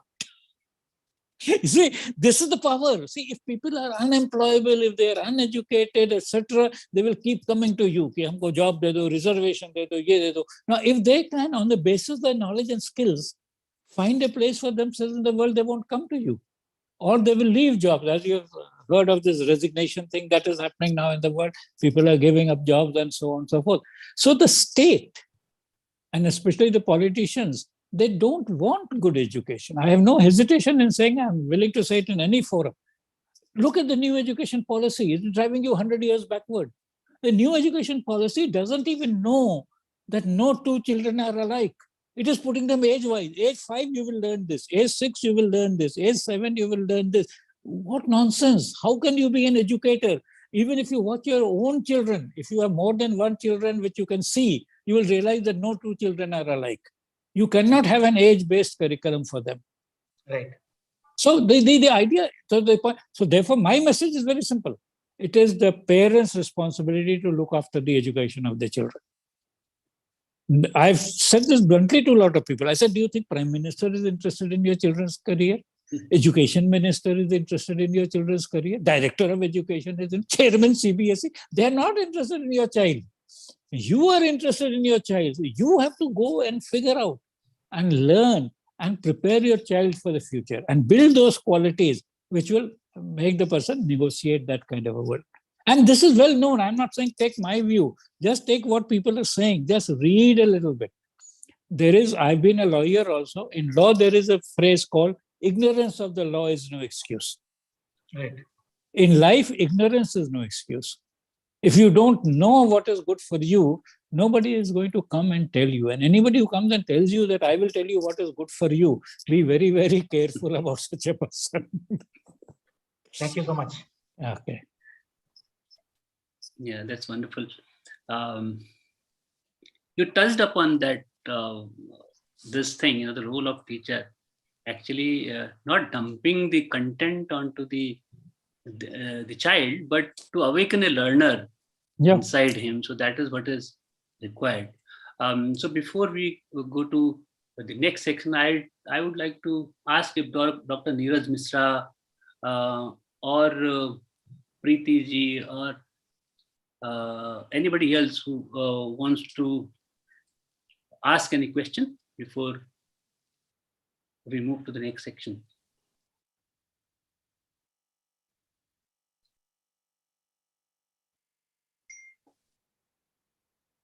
You see, this is the power. See, if people are unemployable, if they are uneducated, etc., they will keep coming to you. Ki humko job de do, reservation de do, ye de do. Now, if they can, on the basis of their knowledge and skills, find a place for themselves in the world, they won't come to you. Or they will leave jobs. As you've heard of this resignation thing that is happening now in the world, people are giving up jobs and so on and so forth. So the state, and especially the politicians, they don't want good education. I have no hesitation in saying, I'm willing to say it in any forum. Look at the new education policy. It's driving you 100 years backward. The new education policy doesn't even know that no two children are alike. It is putting them age-wise. Age 5, you will learn this. Age 6, you will learn this. Age 7, you will learn this. What nonsense. How can you be an educator? Even if you watch your own children, if you have more than one children which you can see, you will realize that no two children are alike. You cannot have an age-based curriculum for them. Right. So the idea, so therefore my message is very simple. It is the parents' responsibility to look after the education of their children. I've said this bluntly to a lot of people. I said, do you think Prime Minister is interested in your children's career? Education Minister is interested in your children's career? Director of Education is in, Chairman CBSE. They are not interested in your child. You are interested in your child. You have to go and figure out and learn and prepare your child for the future and build those qualities which will make the person negotiate that kind of a world. And this is well known. I'm not saying take my view. Just take what people are saying. Just read a little bit. I've been a lawyer also. In law, there is a phrase called ignorance of the law is no excuse. Right. In life, ignorance is no excuse. If you don't know what is good for you, nobody is going to come and tell you. And anybody who comes and tells you that I will tell you what is good for you, be very, very careful about such a person. Thank you so much. Okay. Yeah, that's wonderful. You touched upon that, this thing, the role of teacher, actually not dumping the content onto the child, but to awaken a learner inside him. So that is what is required. So before we go to the next section, I would like to ask if Dr. Neeraj Misra or Preeti ji or anybody else who wants to ask any question before we move to the next section.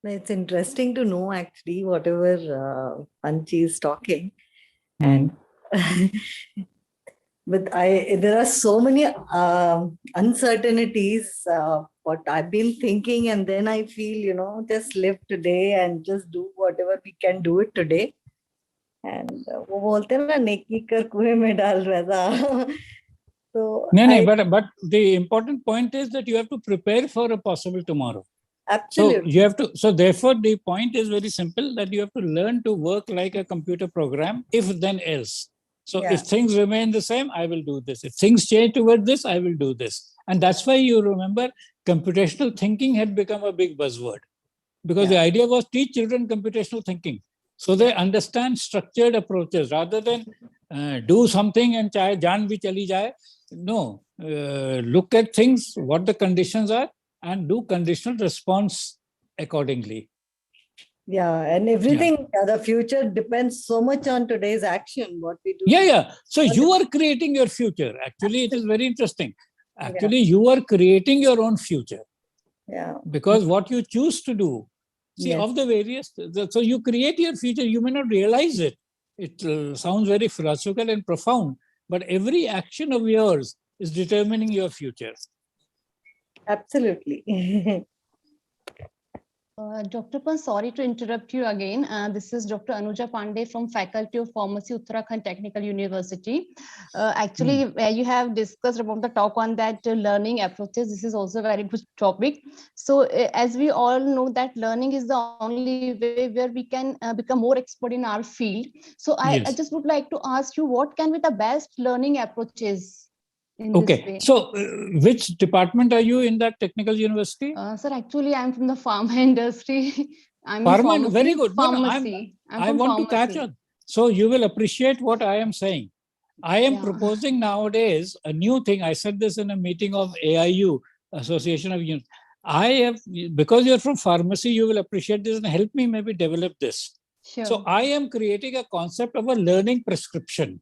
It's interesting to know actually whatever Panchi is talking, and but there are so many uncertainties. What I've been thinking, and then I feel just live today and just do whatever we can do it today. And वो बोलते हैं ना नेकी कर कुएं में डाल रहा. So but the important point is that you have to prepare for a possible tomorrow. Absolutely. So you have to. So therefore, the point is very simple, that you have to learn to work like a computer program. If then else. So if things remain the same, I will do this. If things change toward this, I will do this. And that's why you remember computational thinking had become a big buzzword, because the idea was teach children computational thinking, so they understand structured approaches rather than do something and chahe jaan bhi chali jaye. No, look at things, what the conditions are, and do conditional response accordingly. Yeah, and everything, the future depends so much on today's action, what we do. Yeah. So you are creating your future. Actually, it is very interesting. Actually, you are creating your own future. Yeah. Because what you choose to do, see, of the various, so you create your future, you may not realize it. It sounds very philosophical and profound, but every action of yours is determining your future. Absolutely. Dr. Pant, sorry to interrupt you again. This is Dr. Anuja Pandey from Faculty of Pharmacy, Uttarakhand Technical University. Actually, you have discussed about the talk on that learning approaches. This is also a very good topic. So as we all know that learning is the only way where we can become more expert in our field. So I just would like to ask you, what can be the best learning approaches? Okay, so which department are you in that technical university? Sir, actually, I'm from the pharma industry. I'm pharma, in pharmacy. very good. Pharmacy. I want to catch on. So you will appreciate what I am saying. I am proposing nowadays a new thing. I said this in a meeting of AIU, Association of Unions. I have, because you're from pharmacy, you will appreciate this and help me maybe develop this. Sure. So I am creating a concept of a learning prescription.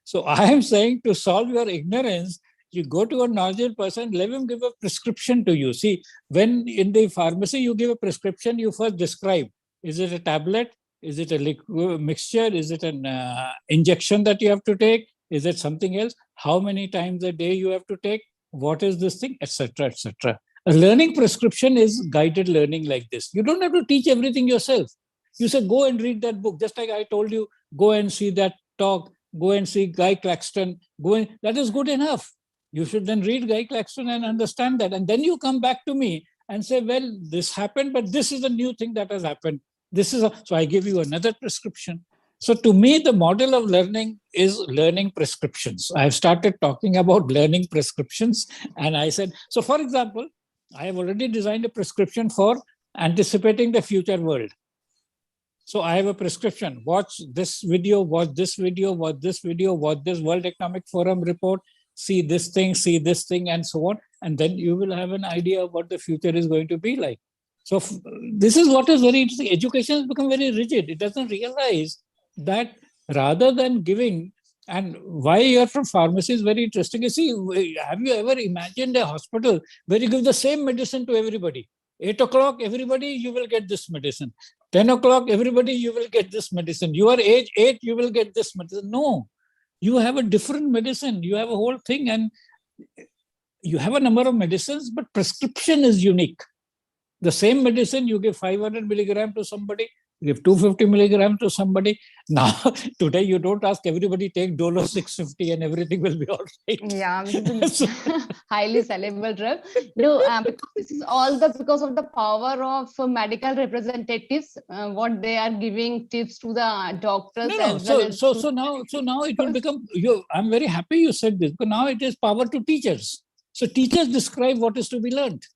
So I am saying, to solve your ignorance, you go to a knowledgeable person, let him give a prescription to you. See, when in the pharmacy you give a prescription, you first describe, is it a tablet? Is it a liquid mixture? Is it an injection that you have to take? Is it something else? How many times a day you have to take? What is this thing? Etc. etc. A learning prescription is guided learning like this. You don't have to teach everything yourself. You say, go and read that book. Just like I told you, go and see that talk. Go and see Guy Claxton. That is good enough. You should then read Guy Claxton and understand that. And then you come back to me and say, well, this happened, but this is a new thing that has happened. So I give you another prescription. So to me, the model of learning is learning prescriptions. I've started talking about learning prescriptions. And I said, so for example, I have already designed a prescription for anticipating the future world. So I have a prescription. Watch this video, watch this video, watch this video, watch this World Economic Forum report, see this thing, and so on. And then you will have an idea of what the future is going to be like. So this is what is very interesting. Education has become very rigid. It doesn't realize that rather than giving, and why you're from pharmacy is very interesting. You see, have you ever imagined a hospital where you give the same medicine to everybody? 8 o'clock, everybody, you will get this medicine. 10 o'clock, everybody, you will get this medicine. You are age 8, you will get this medicine. No, you have a different medicine. You have a whole thing, and you have a number of medicines, but prescription is unique. The same medicine, you give 500 milligram to somebody, you give 250 milligram to somebody. Now, today, you don't ask everybody take Dolo 650 and everything will be all right. Yeah, this is highly sellable drug. Because this is all because of the power of medical representatives, what they are giving tips to the doctors. So now it will become, I'm very happy you said this, because now it is power to teachers. So teachers describe what is to be learned.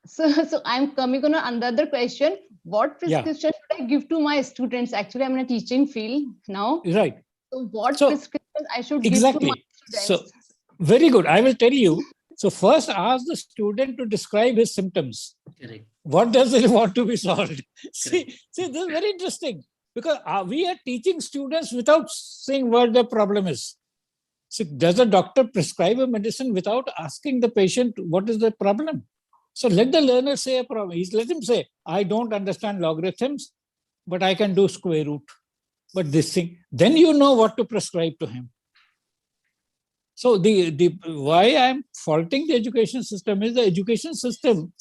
So I'm coming on another question. What prescription should I give to my students? Actually, I'm in a teaching field now. Right. So what prescription I should give to my students? So very good. I will tell you. So first ask the student to describe his symptoms. Correct. What does it want to be solved? See, this is very interesting, because we are teaching students without saying what the problem is. So does a doctor prescribe a medicine without asking the patient what is the problem? So let the learner say a problem. Let him say, I don't understand logarithms, but I can do square root. But this thing, then you know what to prescribe to him. So the why I'm faulting the education system is the education system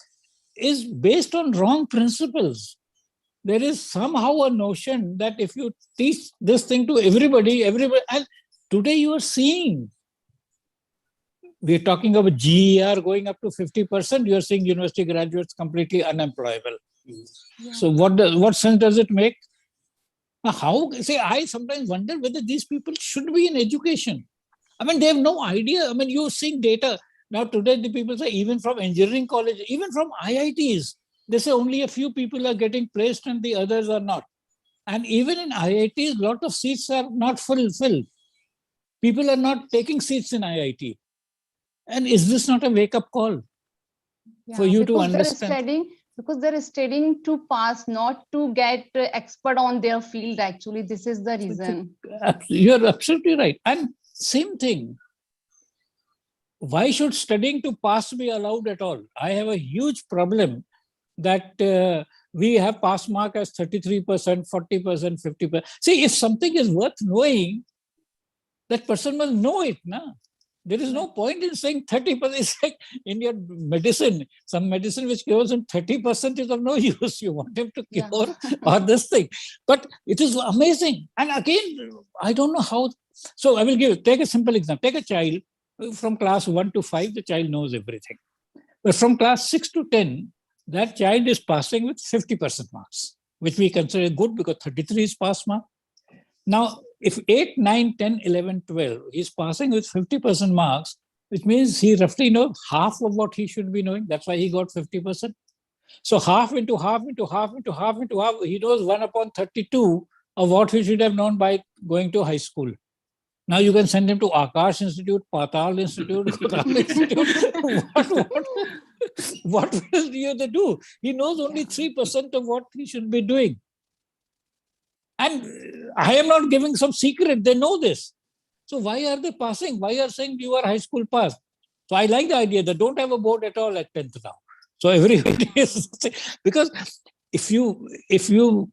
is based on wrong principles. There is somehow a notion that if you teach this thing to everybody, and today you are seeing, we're talking about GER going up to 50%. You're seeing university graduates completely unemployable. Yeah. So what sense does it make? I sometimes wonder whether these people should be in education. I mean, they have no idea. I mean, you're seeing data. Now today the people say, even from engineering college, even from IITs, they say only a few people are getting placed and the others are not. And even in IITs, a lot of seats are not fulfilled. People are not taking seats in IIT. And is this not a wake-up call for you to understand? Because they're studying to pass, not to get expert on their field. Actually, this is the reason. You're absolutely right. And same thing. Why should studying to pass be allowed at all? I have a huge problem that we have pass mark as 33%, 40%, 50%. See, if something is worth knowing, that person must know it. Na? There is no point in saying 30%. It's like in your medicine, some medicine which cures him 30% is of no use. You want him to cure or this thing. But it is amazing. And again, I don't know how. So I will take a simple example. Take a child from class 1 to 5, the child knows everything. But from class 6 to 10, that child is passing with 50% marks, which we consider good because 33 is pass mark. Now, if 8, 9, 10, 11, 12, he's passing with 50% marks, which means he roughly knows half of what he should be knowing. That's why he got 50%. So half into half into half into half into half, he knows 1 upon 32 of what he should have known by going to high school. Now you can send him to Akash Institute, Patal Institute, Ram Institute. What will you do? He knows only 3% of what he should be doing. And I am not giving some secret. They know this. So why are they passing? Why are saying you are high school pass? So I like the idea that don't have a board at all at 10th now. So everybody is, because if you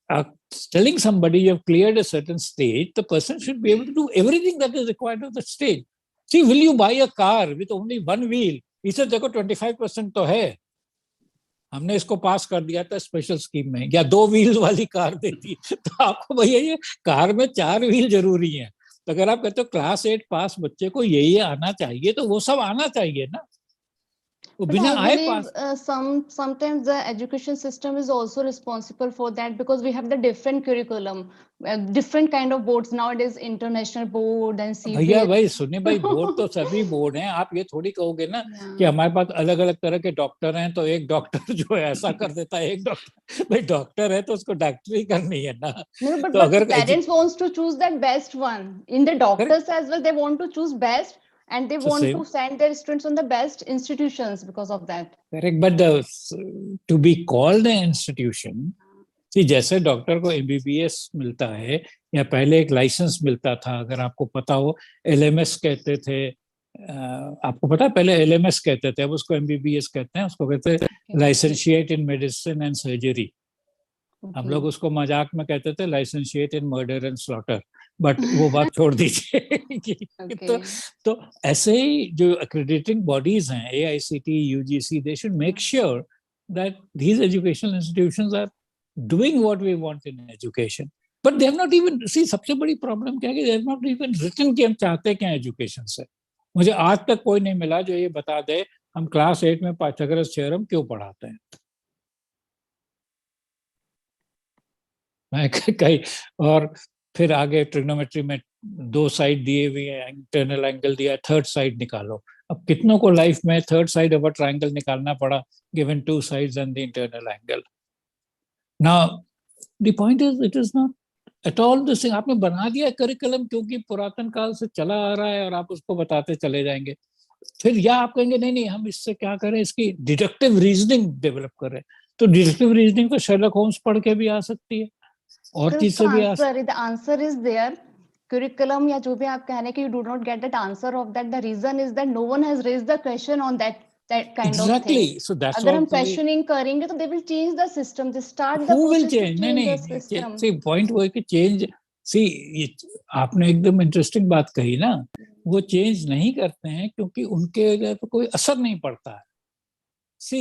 are telling somebody you have cleared a certain stage, the person should be able to do everything that is required of the stage. See, will you buy a car with only one wheel? He said, देखो 25% तो है. हमने इसको पास कर दिया था special scheme में, या 2 व्हील वाली कार देती, तो आपको भैया ये कार में 4 व्हील जरूरी है. तो अगर आप कहते हो क्लास 8 पास बच्चे को ये आना चाहिए, तो वो सब आना चाहिए ना. But I believe sometimes the education system is also responsible for that, because we have the different curriculum, different kind of boards nowadays, international board and CBSE. भैया भाई सुनिए भाई, बोर्ड तो सभी बोर्ड हैं. आप ये थोड़ी कहोगे ना कि हमारे पास अलग अलग तरह के डॉक्टर हैं, तो एक डॉक्टर जो है ऐसा कर देता है, एक डॉक्टर भाई डॉक्टर है तो उसको डॉक्टरी करनी है ना. No, but parents wants to choose that best one. In the doctors as well, they want to choose best. And they want to send their students on the best institutions because of that. Correct, but to be called an institution, see, जैसे doctor को MBBS मिलता है या पहले एक licence मिलता था, अगर आपको पता हो, LMS कहते थे, आपको पता है पहले LMS कहते थे, अब उसको MBBS कहते हैं, उसको कहते हैं लाइसेंशिएट इन मेडिसिन एंड सर्जरी. हम लोग उसको मजाक में कहते थे लाइसेंशिएट इन मर्डर एंड स्लॉटर, बट वो बात छोड़ दीजिए. तो ऐसे ही जो accrediting bodies हैं, AICT, UGC, they should make sure that these educational institutions are doing what we want in education. But they have not even, see, सबसे बड़ी प्रॉब्लम क्या है कि they have not even written कि हम चाहते क्या एजुकेशन से. मुझे आज तक कोई नहीं मिला जो ये बता दे हम क्लास 8 में पाइथागोरस थ्योरम क्यों पढ़ाते हैं. मैं कहीं और फिर आगे ट्रिग्नोमेट्री में 2 साइड दिए हुए हैं, इंटरनल एंगल दिया, थर्ड साइड निकालो. अब कितनों को लाइफ में third side of a triangle निकालना पड़ा, given 2 sides and the internal angle. Now the point is it is not at all this thing. आपने बना दिया करिकुलम क्योंकि पुरातन काल से चला आ रहा है और आप उसको बताते चले जाएंगे. फिर या आप कहेंगे नहीं नहीं हम इससे क्या करें, इसकी डिडक्टिव रीजनिंग डेवलप करें. तो डिडक्टिव रीजनिंग तो शर्लक होम्स पढ़ के भी आ सकती है और चीज से भी आ सकती है. The answer is there. Curriculum या जो भी आप कह रहे हैं कि you do not get that answer of that. The reason is that no one has raised the question on that kind of thing. Exactly. So that's अगर हम questioning करेंगे तो they will change the system. They start the who will process change? to नहीं the system. See, point वो है कि change. See, आपने एकदम इंटरेस्टिंग बात कही ना, वो चेंज नहीं करते हैं क्योंकि उनके पर कोई असर नहीं पड़ता है. See,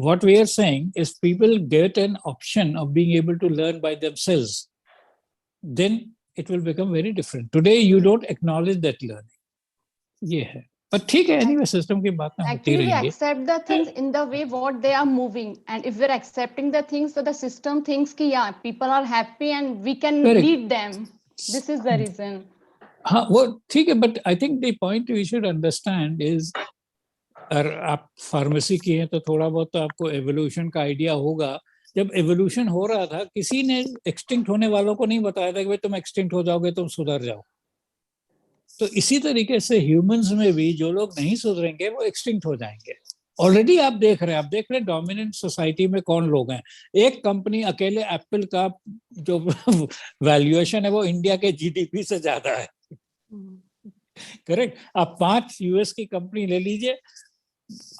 what we are saying is people get an option of being able to learn by themselves. Then it will become very different. Today, you don't acknowledge that learning. Yeah. But ठीक है, anyway, system की बात में होती रहेंगी. Actually, we accept the things in the way what they are moving. And if we're accepting the things, so the system thinks कि yeah, people are happy and we can lead them. This is the reason. हाँ, वो ठीक है, but I think the point we should understand is अगर आप pharmacy की हैं तो थोड़ा बहुत तो आपको एवोल्यूशन का आइडिया होगा. जब एवोल्यूशन हो रहा था किसी ने एक्सटिंक्ट होने वालों को नहीं बताया था कि भाई तुम एक्सटिंक्ट हो जाओगे, तुम सुधर जाओ. तो इसी तरीके से ह्यूमंस में भी जो लोग नहीं सुधरेंगे वो एक्सटिंक्ट हो जाएंगे. ऑलरेडी आप देख रहे हैं डोमिनेंट सोसाइटी में कौन लोग हैं. एक कंपनी अकेले एप्पल का जो वैल्यूएशन है वो इंडिया के जीडीपी से ज्यादा है. करेक्ट. आप 5 यूएस की कंपनी ले लीजिए,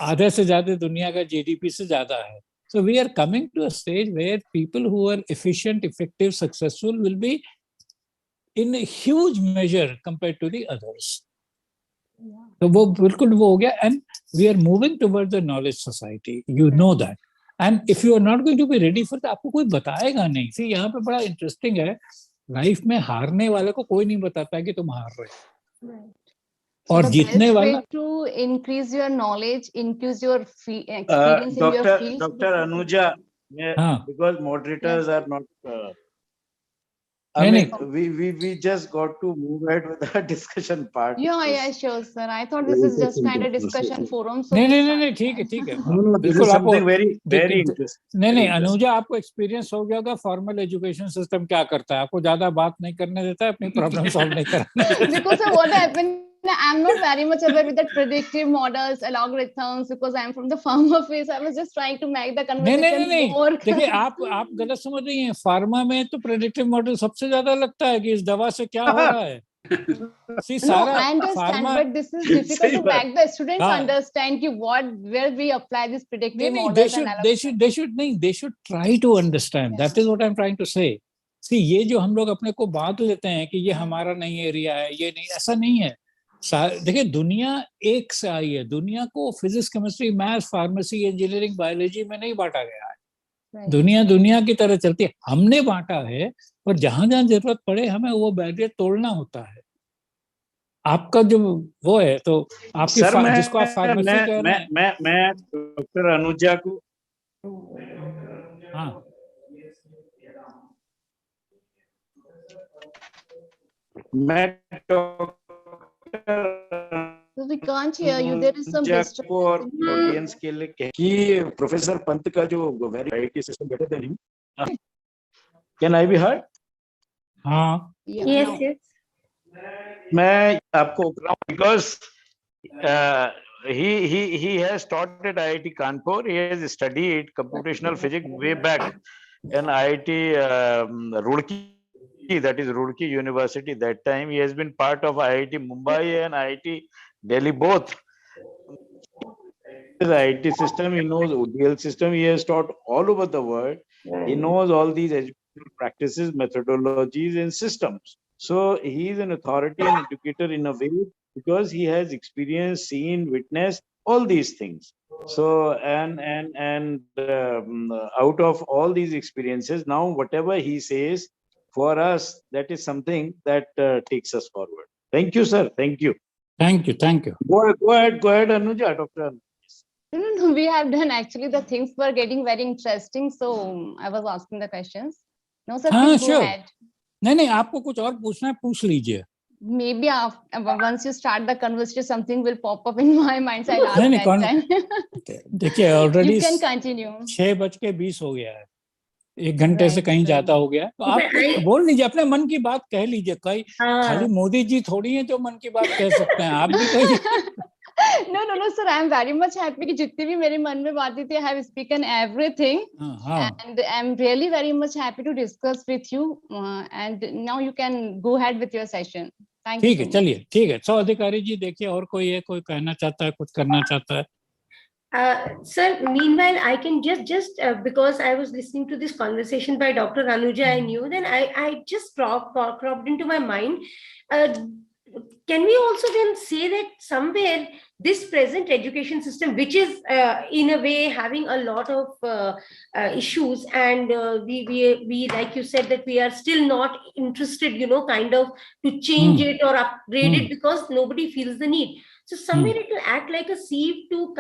आधे से ज्यादा दुनिया का जीडीपी से ज्यादा है. So we are coming to a stage where people who are efficient, effective, successful will be in a huge measure compared to the others. तो वो बिल्कुल वो हो गया. And we are moving towards the knowledge society, you know that. And if you are not going to be ready for that, आपको कोई बताएगा नहीं. सी यहाँ पे बड़ा इंटरेस्टिंग है, लाइफ में हारने वाले को कोई नहीं बताता है कि तुम हार रहे हो. और जीतने वाला to increase your knowledge, increase your experience in your field. Dr. Anuja, because moderators are not. I mean, we just got to move ahead with the discussion part. Yeah, sure, sir. I thought this is just kind of discussion forum. So नहीं, ठीक है. बिल्कुल आपको very interesting. नहीं, अनुजा, आपको experience हो गया होगा फॉर्मल एजुकेशन सिस्टम क्या करता है. आपको ज्यादा बात नहीं करने देता है, अपनी प्रॉब्लम सॉल्व नहीं करने देता. Because of what happened, I'm not very much aware with the predictive models, algorithms, because I'm from the pharma phase. I was just trying to make the conversation more. देखिए, आप गलत समझ रही हैं. Pharma में तो प्रेडिक्टिव मॉडल सबसे ज्यादा लगता है कि इस दवा से क्या हो रहा है. See, no, I understand, but this is difficult to make the students understand where we apply this predictive models. They should try to understand. That is what I'm trying to say. See, ये जो हम लोग अपने को बांट लेते हैं कि ये हमारा नहीं एरिया है, ये नहीं, ऐसा नहीं है. देखिए, दुनिया एक से आई है. दुनिया को physics, chemistry, maths, pharmacy, engineering, biology में नहीं बांटा गया है. दुनिया की तरह चलती है. हमने बांटा है, और जहां जहां जरूरत पड़े हमें वो बैरियर तोड़ना होता है. आपका जो वो है, तो आपकी जिसको आप फार्मेसी कह रहे हैं, मैं डॉक्टर अनुजा को we can't hear you. There is some disturbance. और ऑडियंस के लिए कि प्रोफेसर पंत का जो variety system better than him. Can I be heard? हाँ. Yes. मैं आपको because he has taught at IIT Kanpur. He has studied computational physics way back in IIT Roorkee. That is Roorkee University. That time he has been part of IIT Mumbai and IIT Delhi both. The IIT system, he knows ODL system. He has taught all over the world. He knows all these educational practices, methodologies, and systems. So he is an authority and educator in a way because he has experienced, seen, witnessed all these things. So and out of all these experiences, now whatever he says for us, that is something that takes us forward. Thank you, sir. Thank you. Thank you. Go ahead, Anuja, Dr. No, we have done. Actually, the things were getting very interesting, so I was asking the questions. No, sir, please go ahead. नहीं, आपको कुछ और पूछना है, पूछ लीजिए. Maybe once you start the conversation, something will pop up in my mind. So I'll ask that time. देखिए, already you can continue. 6:20 हो गया है. 1 घंटे से कहीं ज्यादा हो गया. तो आप बोल लीजिए, अपने मन की बात कह लीजिए. खाली मोदी जी थोड़ी हैं जो मन की बात कह सकते हैं. आप भी कहिए. No, sir. I am very much happy कि जितनी भी मेरे मन में बातें थी, I have spoken everything, and I am really very much happy to discuss with you. And now you can go ahead with your session. Thank you. ठीक है, चलिए, ठीक है. सो अधिकारी जी, देखिए, और कोई है, कोई कहना चाहता है, कुछ करना चाहता है? Sir, meanwhile, I can just because I was listening to this conversation by Dr. Anuja, I knew, then I just cropped into my mind. Can we also then say that somewhere this present education system, which is in a way having a lot of issues, and we like you said that we are still not interested, kind of to change it or upgrade it because nobody feels the need. So somewhere it will act like a sieve to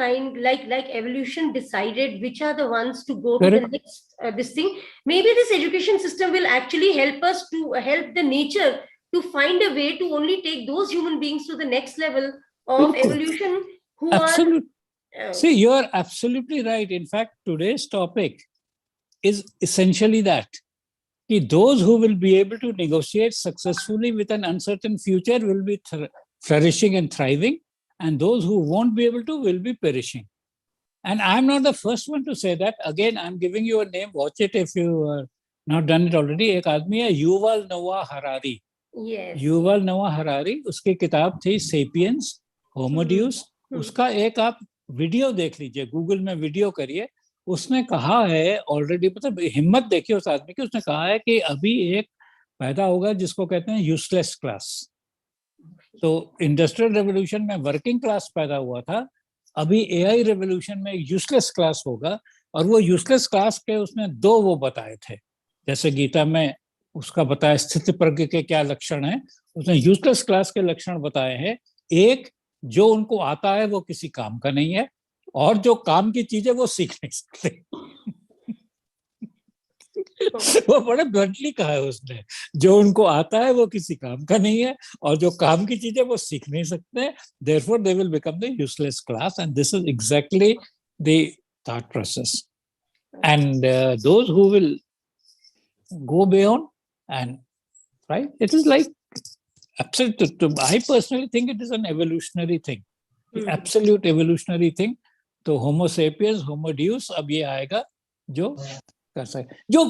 like evolution decided which are the ones to go to the next this thing. Maybe this education system will actually help us to help the nature to find a way to only take those human beings to the next level of evolution who are... See, you are absolutely right. In fact, today's topic is essentially that. Those who will be able to negotiate successfully with an uncertain future will be flourishing and thriving, and those who won't be able to will be perishing. And I'm not the first one to say that. Again, I'm giving you a name. Watch it if you have not done it already. एक आदमी है, Yuval Noah Harari. Yes. Yuval Noah Harari, उसकी किताब थी sapiens, होमो ड्यूस. उसका एक आप video देख लीजिए, गूगल में वीडियो करिए. उसने कहा है ऑलरेडी, मतलब हिम्मत देखिए उस आदमी की. उसने कहा है कि अभी एक पैदा होगा जिसको कहते हैं यूजलेस क्लास. तो इंडस्ट्रियल रेवोल्यूशन में वर्किंग क्लास पैदा हुआ था, अभी एआई रेवोल्यूशन में यूजलेस क्लास होगा, और वो यूजलेस क्लास के उसने दो वो बताए थे, जैसे गीता में उसका बताया स्थिति प्रज्ञ के क्या लक्षण है, उसने यूजलेस क्लास के लक्षण बताए हैं। एक, जो उनको आता है वो किसी काम का नहीं है, और जो काम की चीज है वो सीख नहीं सकते। वो बड़े ब्लंटली कहा है उसने, जो उनको आता है वो किसी काम का नहीं है, और जो काम की चीज है वो सीख नहीं सकते, therefore they will become the useless class, and this is exactly the thought process. And those who will go beyond and right, it is like absolute. I personally think it is an evolutionary thing, absolute evolutionary thing. तो होमो sapiens, होमो ड्यूस, अब ये आएगा जो कर सके, जो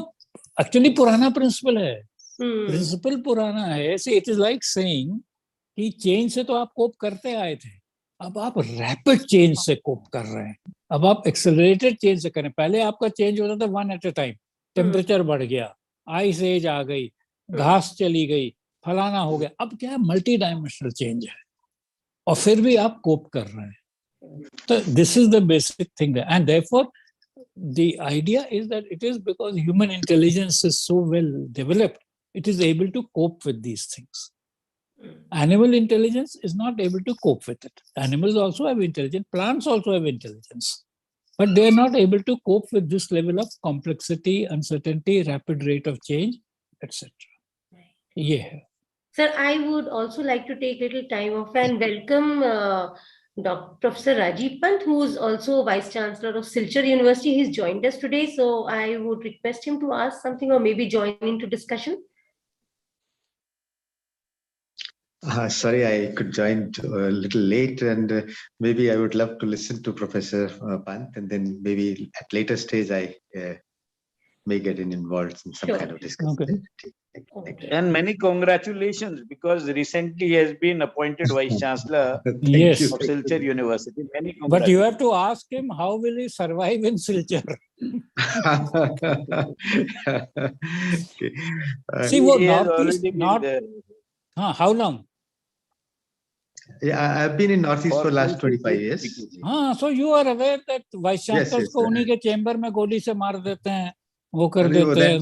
actually पुराना principal है, प्रिंसिपल पुराना है। See it is like saying कि चेंज से तो आप कोप करते आए थे, अब आप रैपिड चेंज से कोप कर रहे हैं, अब आप एक्सेलरेटेड चेंज से करें। पहले आपका चेंज होता था one at a time, temperature बढ़ गया, आइस एज आ गई, घास चली गई, फलाना हो गया। अब क्या है, मल्टी डायमेंशनल चेंज है, और फिर भी आप कोप कर रहे हैं। So this is the basic thing there. And therefore the idea is that it is because human intelligence is so well developed, it is able to cope with these things. Animal intelligence is not able to cope with it. Animals also have intelligence, plants also have intelligence, but they are not able to cope with this level of complexity, uncertainty, rapid rate of change, etc. Yeah. Sir, I would also like to take little time off and welcome Professor Rajiv Pant, who is also Vice Chancellor of Silchar University. He's joined us today, so I would request him to ask something or maybe join into discussion. Sorry, I could join a little late, and maybe I would love to listen to Professor Pant, and then maybe at later stage I may get involved in some kind of discussion. Okay. And many congratulations, because recently he has been appointed Vice Chancellor Yes. of Silchar University. Many But you have to ask him, how will he survive in Silchar? Okay. See, what Northeast, not, how long? Yeah, I've been in Northeast for last 25 years. So you are aware that Vice Chancellors को उन्हीं के chamber में गोली से मार देते हैं, वो कर देते हैं।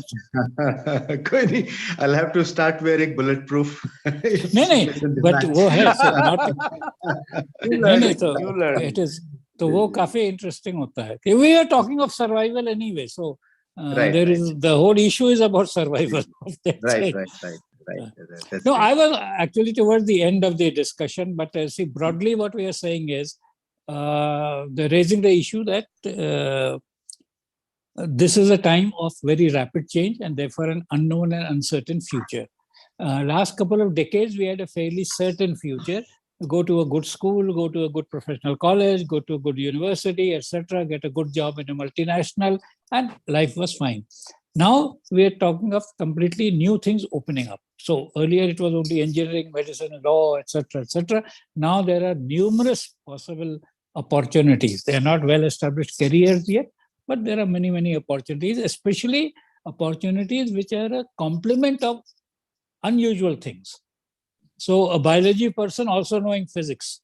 कोई नहीं, I'll have to start wearing bulletproof. नहीं, but वो है, नहीं, तो it is, तो वो काफी interesting होता है। We are talking of survival anyway, so there is the whole issue is about survival. Right. No, I was actually towards the end of the discussion, but see, broadly what we are saying is they're raising the issue that this is a time of very rapid change and therefore an unknown and uncertain future. Last couple of decades, we had a fairly certain future. Go to a good school, go to a good professional college, go to a good university, etc., get a good job in a multinational, and life was fine. Now we are talking of completely new things opening up. So earlier it was only engineering, medicine, law, etc., etc. Now there are numerous possible opportunities. They are not well-established careers yet, but there are many, many opportunities, especially opportunities which are a complement of unusual things. So a biology person also knowing physics,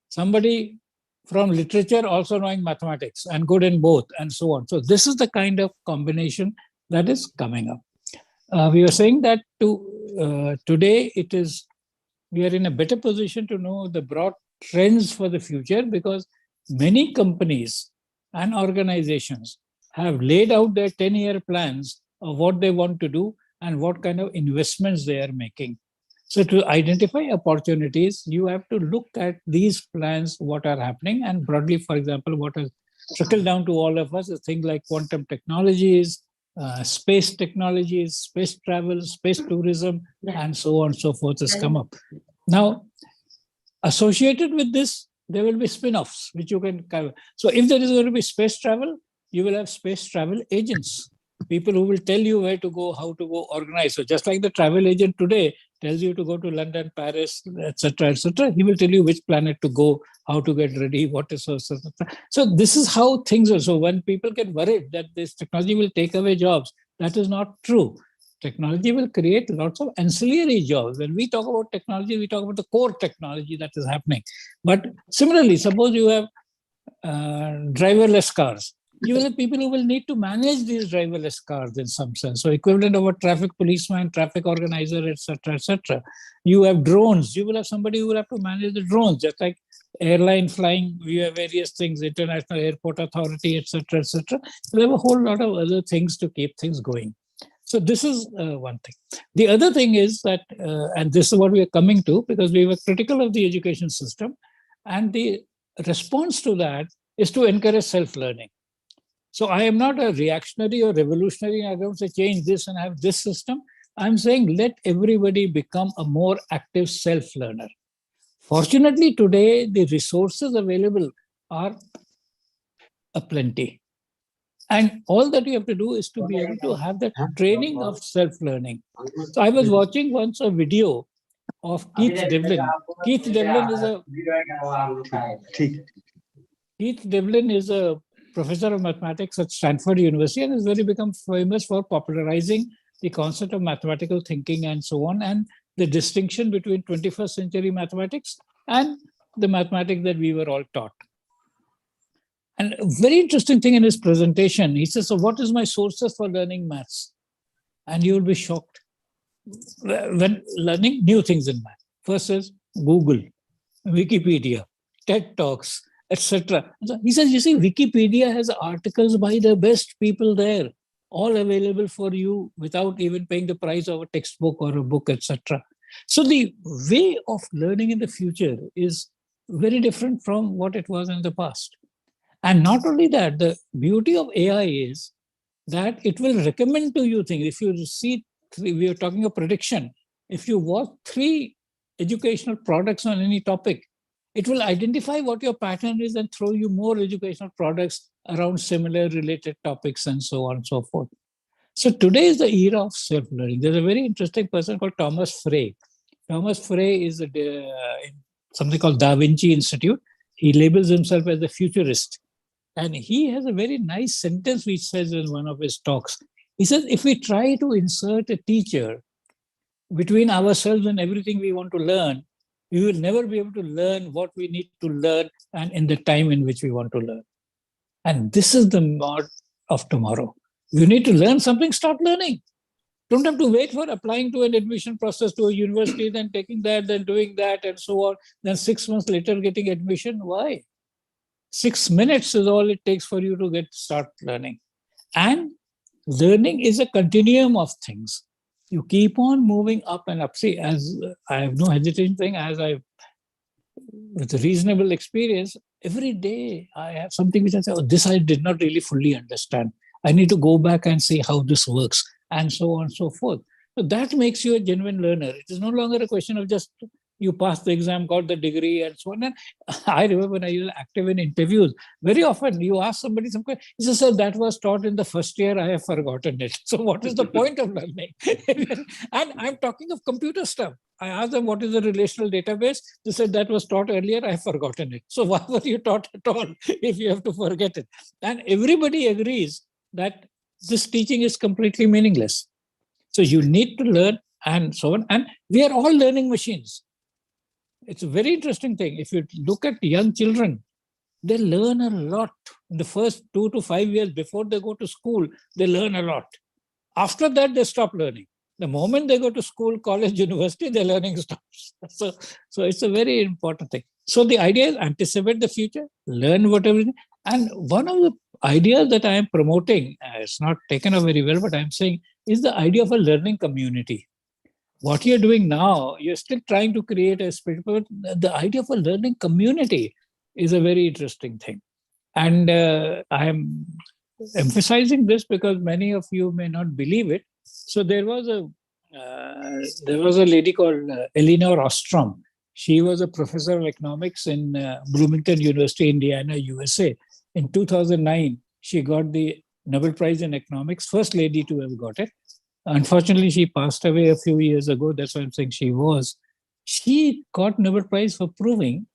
somebody from literature also knowing mathematics and good in both, and so on. So this is the kind of combination that is coming up. We were saying that today we are in a better position to know the broad trends for the future, because many companies and organizations have laid out their 10-year plans of what they want to do and what kind of investments they are making. So to identify opportunities, you have to look at these plans, what are happening, and broadly, for example, what has trickled down to all of us is things like quantum technologies, space technologies, space travel, space tourism, and so on and so forth has come up. Now, associated with this, there will be spin-offs, which you can cover. So if there is going to be space travel, you will have space travel agents, people who will tell you where to go, how to go, organize. So just like the travel agent today tells you to go to London, Paris, etc., he will tell you which planet to go, how to get ready, what is so. So this is how things are. So when people get worried that this technology will take away jobs, that is not true. Technology will create lots of ancillary jobs. When we talk about technology, we talk about the core technology that is happening. But similarly, suppose you have driverless cars. You will have people who will need to manage these driverless cars in some sense. So equivalent of a traffic policeman, traffic organizer, etc., etc. You have drones. You will have somebody who will have to manage the drones, just like airline flying. We have various things, International Airport Authority, etc., etc. We have a whole lot of other things to keep things going. So this is one thing. The other thing is that, and this is what we are coming to, because we were critical of the education system, and the response to that is to encourage self-learning. So I am not a reactionary or revolutionary. I don't say change this and have this system. I'm saying let everybody become a more active self-learner. Fortunately, today, the resources available are aplenty. And all that you have to do is to be able to have that training of self-learning. So I was watching once a video of Keith Devlin. Keith Devlin is a professor of mathematics at Stanford University and has really become famous for popularizing the concept of mathematical thinking and so on, and the distinction between 21st century mathematics and the mathematics that we were all taught. And a very interesting thing in his presentation, he says, so what is my sources for learning maths? And you will be shocked when learning new things in math. First is Google, Wikipedia, TED Talks, etc. He says, you see, Wikipedia has articles by the best people there, all available for you without even paying the price of a textbook or a book, etc. So the way of learning in the future is very different from what it was in the past. And not only that, the beauty of AI is that it will recommend to you things. If you see, we are talking of prediction. If you watch 3 educational products on any topic, it will identify what your pattern is and throw you more educational products around similar related topics and so on and so forth. So today is the era of self-learning. There's a very interesting person called Thomas Frey. Thomas Frey is something called Da Vinci Institute. He labels himself as a futurist. And he has a very nice sentence which says in one of his talks. He says, if we try to insert a teacher between ourselves and everything we want to learn, we will never be able to learn what we need to learn and in the time in which we want to learn. And this is the mode of tomorrow. You need to learn something, start learning. Don't have to wait for applying to an admission process to a university, then taking that, then doing that, and so on. Then 6 months later getting admission. Why? 6 minutes is all it takes for you to start learning. And learning is a continuum of things. You keep on moving up and up. See, as I have no hesitation thing, with reasonable experience, every day I have something which I say, oh, this I did not really fully understand. I need to go back and see how this works, and so on and so forth. So that makes you a genuine learner. It is no longer a question of just you passed the exam, got the degree, and so on. And I remember when I was active in interviews, very often you ask somebody some question, he says, sir, that was taught in the first year, I have forgotten it. So what is the point of learning? And I'm talking of computer stuff. I asked them, what is a relational database? They said, that was taught earlier, I have forgotten it. So why were you taught at all if you have to forget it? And everybody agrees that this teaching is completely meaningless. So you need to learn and so on. And we are all learning machines. It's a very interesting thing. If you look at young children, they learn a lot. In the first 2 to 5 years before they go to school, they learn a lot. After that, they stop learning. The moment they go to school, college, university, their learning stops. So it's a very important thing. So the idea is anticipate the future, learn whatever. And one of the ideas that I am promoting, it's not taken up very well, but I'm saying, is the idea of a learning community. What you're doing now, you're still trying to create a spirit, but the idea of a learning community is a very interesting thing. And I am emphasizing this because many of you may not believe it. So there was a lady called Elinor Ostrom. She was a professor of economics in Bloomington University, Indiana, USA. In 2009, she got the Nobel Prize in economics, first lady to have got it. Unfortunately, she passed away a few years ago. That's why I'm saying she was. She got Nobel Prize for proving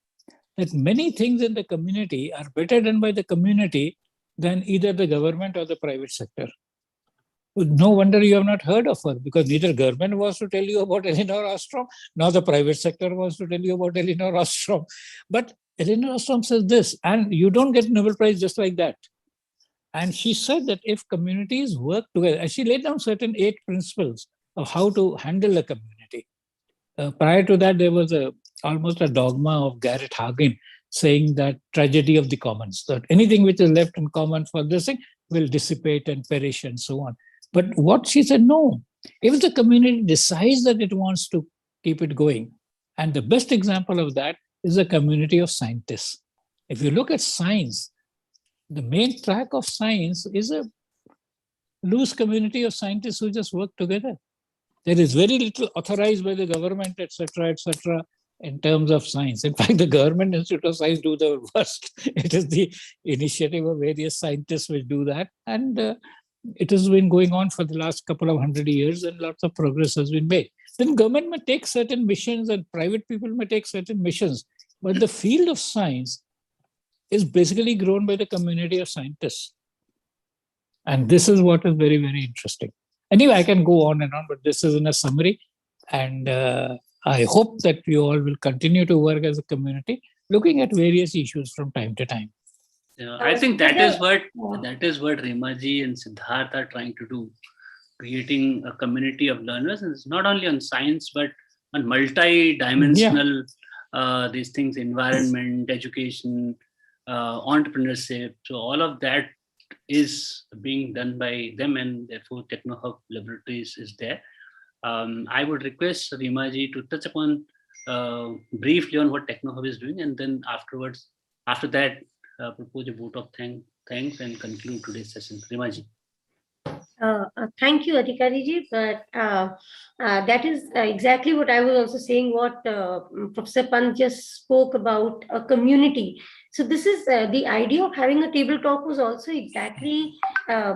that many things in the community are better done by the community than either the government or the private sector. No wonder you have not heard of her, because neither government wants to tell you about Elinor Ostrom, nor the private sector wants to tell you about Elinor Ostrom. But Elinor Ostrom says this, and you don't get Nobel Prize just like that. And she said that if communities work together, and she laid down certain 8 principles of how to handle a community. Prior to that, there was almost a dogma of Garrett Hagen saying that tragedy of the commons, that anything which is left in common for this thing will dissipate and perish and so on. But what she said, no, if the community decides that it wants to keep it going, and the best example of that is a community of scientists. If you look at science, the main track of science is a loose community of scientists who just work together. There is very little authorized by the government, etc., in terms of science. In fact, the Government Institute of Science do the worst. It is the initiative of various scientists which do that. And it has been going on for the last couple of 100 years, and lots of progress has been made. Then government may take certain missions and private people may take certain missions. But the field of science is basically grown by the community of scientists. And this is what is very, very interesting. Anyway, I can go on and on, but this is in a summary. And I hope that you all will continue to work as a community, looking at various issues from time to time. I think that is what Rimaji and Siddharth are trying to do, creating a community of learners. And it's not only on science, but on multi-dimensional these things, environment, education, entrepreneurship. So all of that is being done by them, and therefore TechnoHub Laboratories is there. I would request Rimaji to touch upon briefly on what TechnoHub is doing, and then after that, propose a vote of thanks and conclude today's session. Rimaji. Thank you, Adhikari-ji. But that is exactly what I was also saying, what Professor Pant just spoke about, a community. So this is the idea of having a table talk was also exactly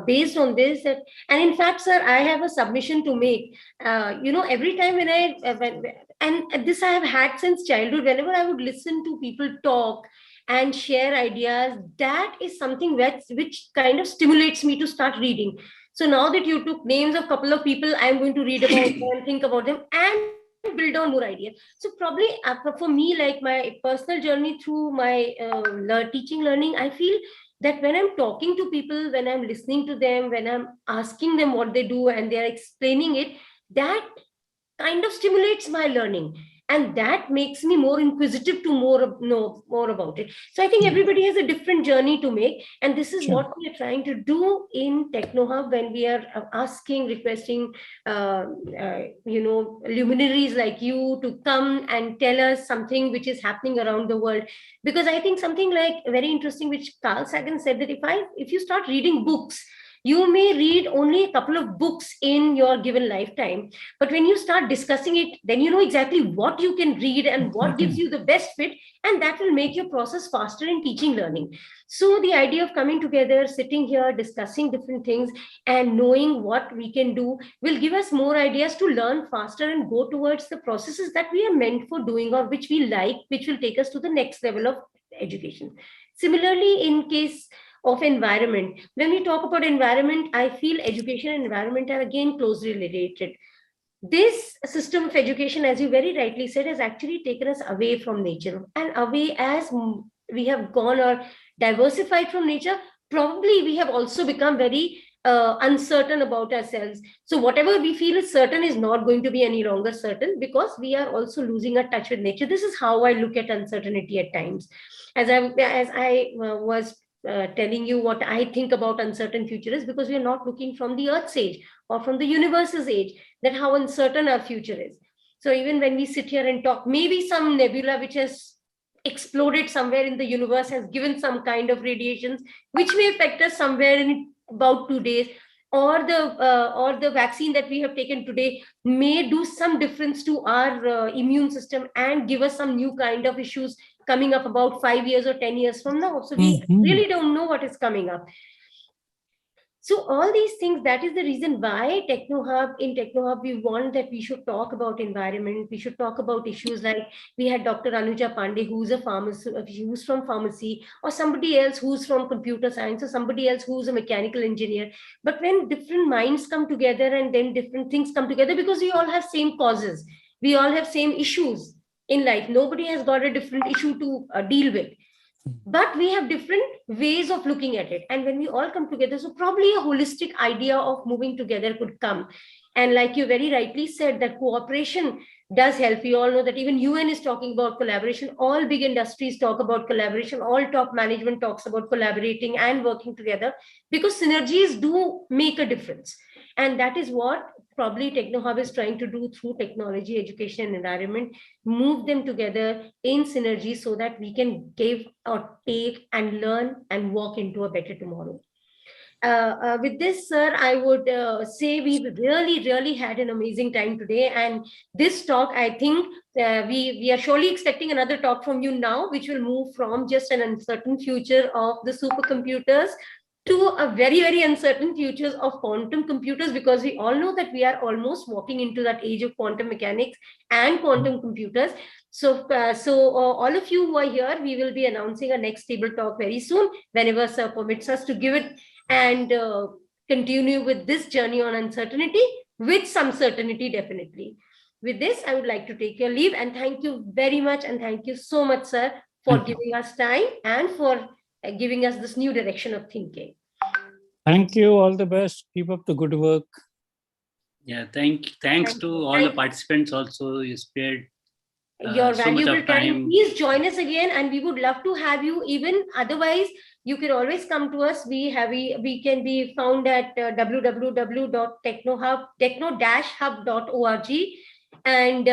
based on this. And in fact, sir, I have a submission to make. Every time when and this I have had since childhood, whenever I would listen to people talk and share ideas, that is something which kind of stimulates me to start reading. So now that you took names of a couple of people, I'm going to read about them, think about them, and build on more ideas. So probably for me, like my personal journey through my teaching, learning, I feel that when I'm talking to people, when I'm listening to them, when I'm asking them what they do and they're explaining it, that kind of stimulates my learning. And that makes me more inquisitive to know more about it. So I think everybody has a different journey to make. And this is what we are trying to do in TechnoHub when we are requesting, luminaries like you to come and tell us something which is happening around the world. Because I think something like very interesting, which Carl Sagan said, that if you start reading books, you may read only a couple of books in your given lifetime, but when you start discussing it, then you know exactly what you can read and what gives you the best fit, and that will make your process faster in teaching, learning. So the idea of coming together, sitting here, discussing different things and knowing what we can do will give us more ideas to learn faster and go towards the processes that we are meant for doing or which we like, which will take us to the next level of education. Similarly, in case of environment, when we talk about environment, I feel education and environment are again closely related. This system of education, as you very rightly said, has actually taken us away from nature, and away as we have gone or diversified from nature, probably we have also become very uncertain about ourselves. So whatever we feel is certain is not going to be any longer certain, because we are also losing our touch with nature. This is how I look at uncertainty at times. As I was telling you what I think about uncertain future is, because we are not looking from the Earth's age or from the universe's age, that how uncertain our future is. So even when we sit here and talk, maybe some nebula which has exploded somewhere in the universe has given some kind of radiations which may affect us somewhere in about 2 days, or the vaccine that we have taken today may do some difference to our immune system and give us some new kind of issues coming up about 5 years or 10 years from now. So we really don't know what is coming up. So all these things, that is the reason why in TechnoHub, we want that we should talk about environment. We should talk about issues like we had Dr. Anuja Pandey, who's a pharmacist, who's from pharmacy, or somebody else who's from computer science, or somebody else who's a mechanical engineer. But when different minds come together and then different things come together, because we all have same causes, we all have same issues in life. Nobody has got a different issue to deal with. But we have different ways of looking at it. And when we all come together, so probably a holistic idea of moving together could come. And like you very rightly said, that cooperation does help. We all know that even UN is talking about collaboration. All big industries talk about collaboration. All top management talks about collaborating and working together, because synergies do make a difference. And that is what probably TechnoHub is trying to do through technology, education, and environment, move them together in synergy so that we can give or take and learn and walk into a better tomorrow. With this, sir, I would say we really had an amazing time today. And this talk, I think we are surely expecting another talk from you now, which will move from just an uncertain future of the supercomputers to a very uncertain futures of quantum computers, because we all know that we are almost walking into that age of quantum mechanics and quantum computers. So, all of you who are here, we will be announcing a next table talk very soon, whenever sir permits us to give it, and continue with this journey on uncertainty with some certainty, definitely. With this, I would like to take your leave, and thank you very much, and thank you so much, sir, for giving us time and for giving us this new direction of thinking. Thank you. All the best. Keep up the good work. Yeah, thanks to all the participants also. You spared your so valuable much of time. Please join us again, and we would love to have you. Even otherwise, you can always come to us. We can be found at www.techno-hub.org, and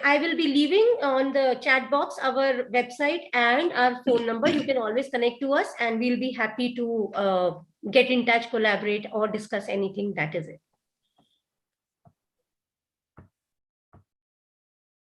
I will be leaving on the chat box our website and our phone number. You can always connect to us, and we'll be happy to get in touch, collaborate, or discuss anything. That is it.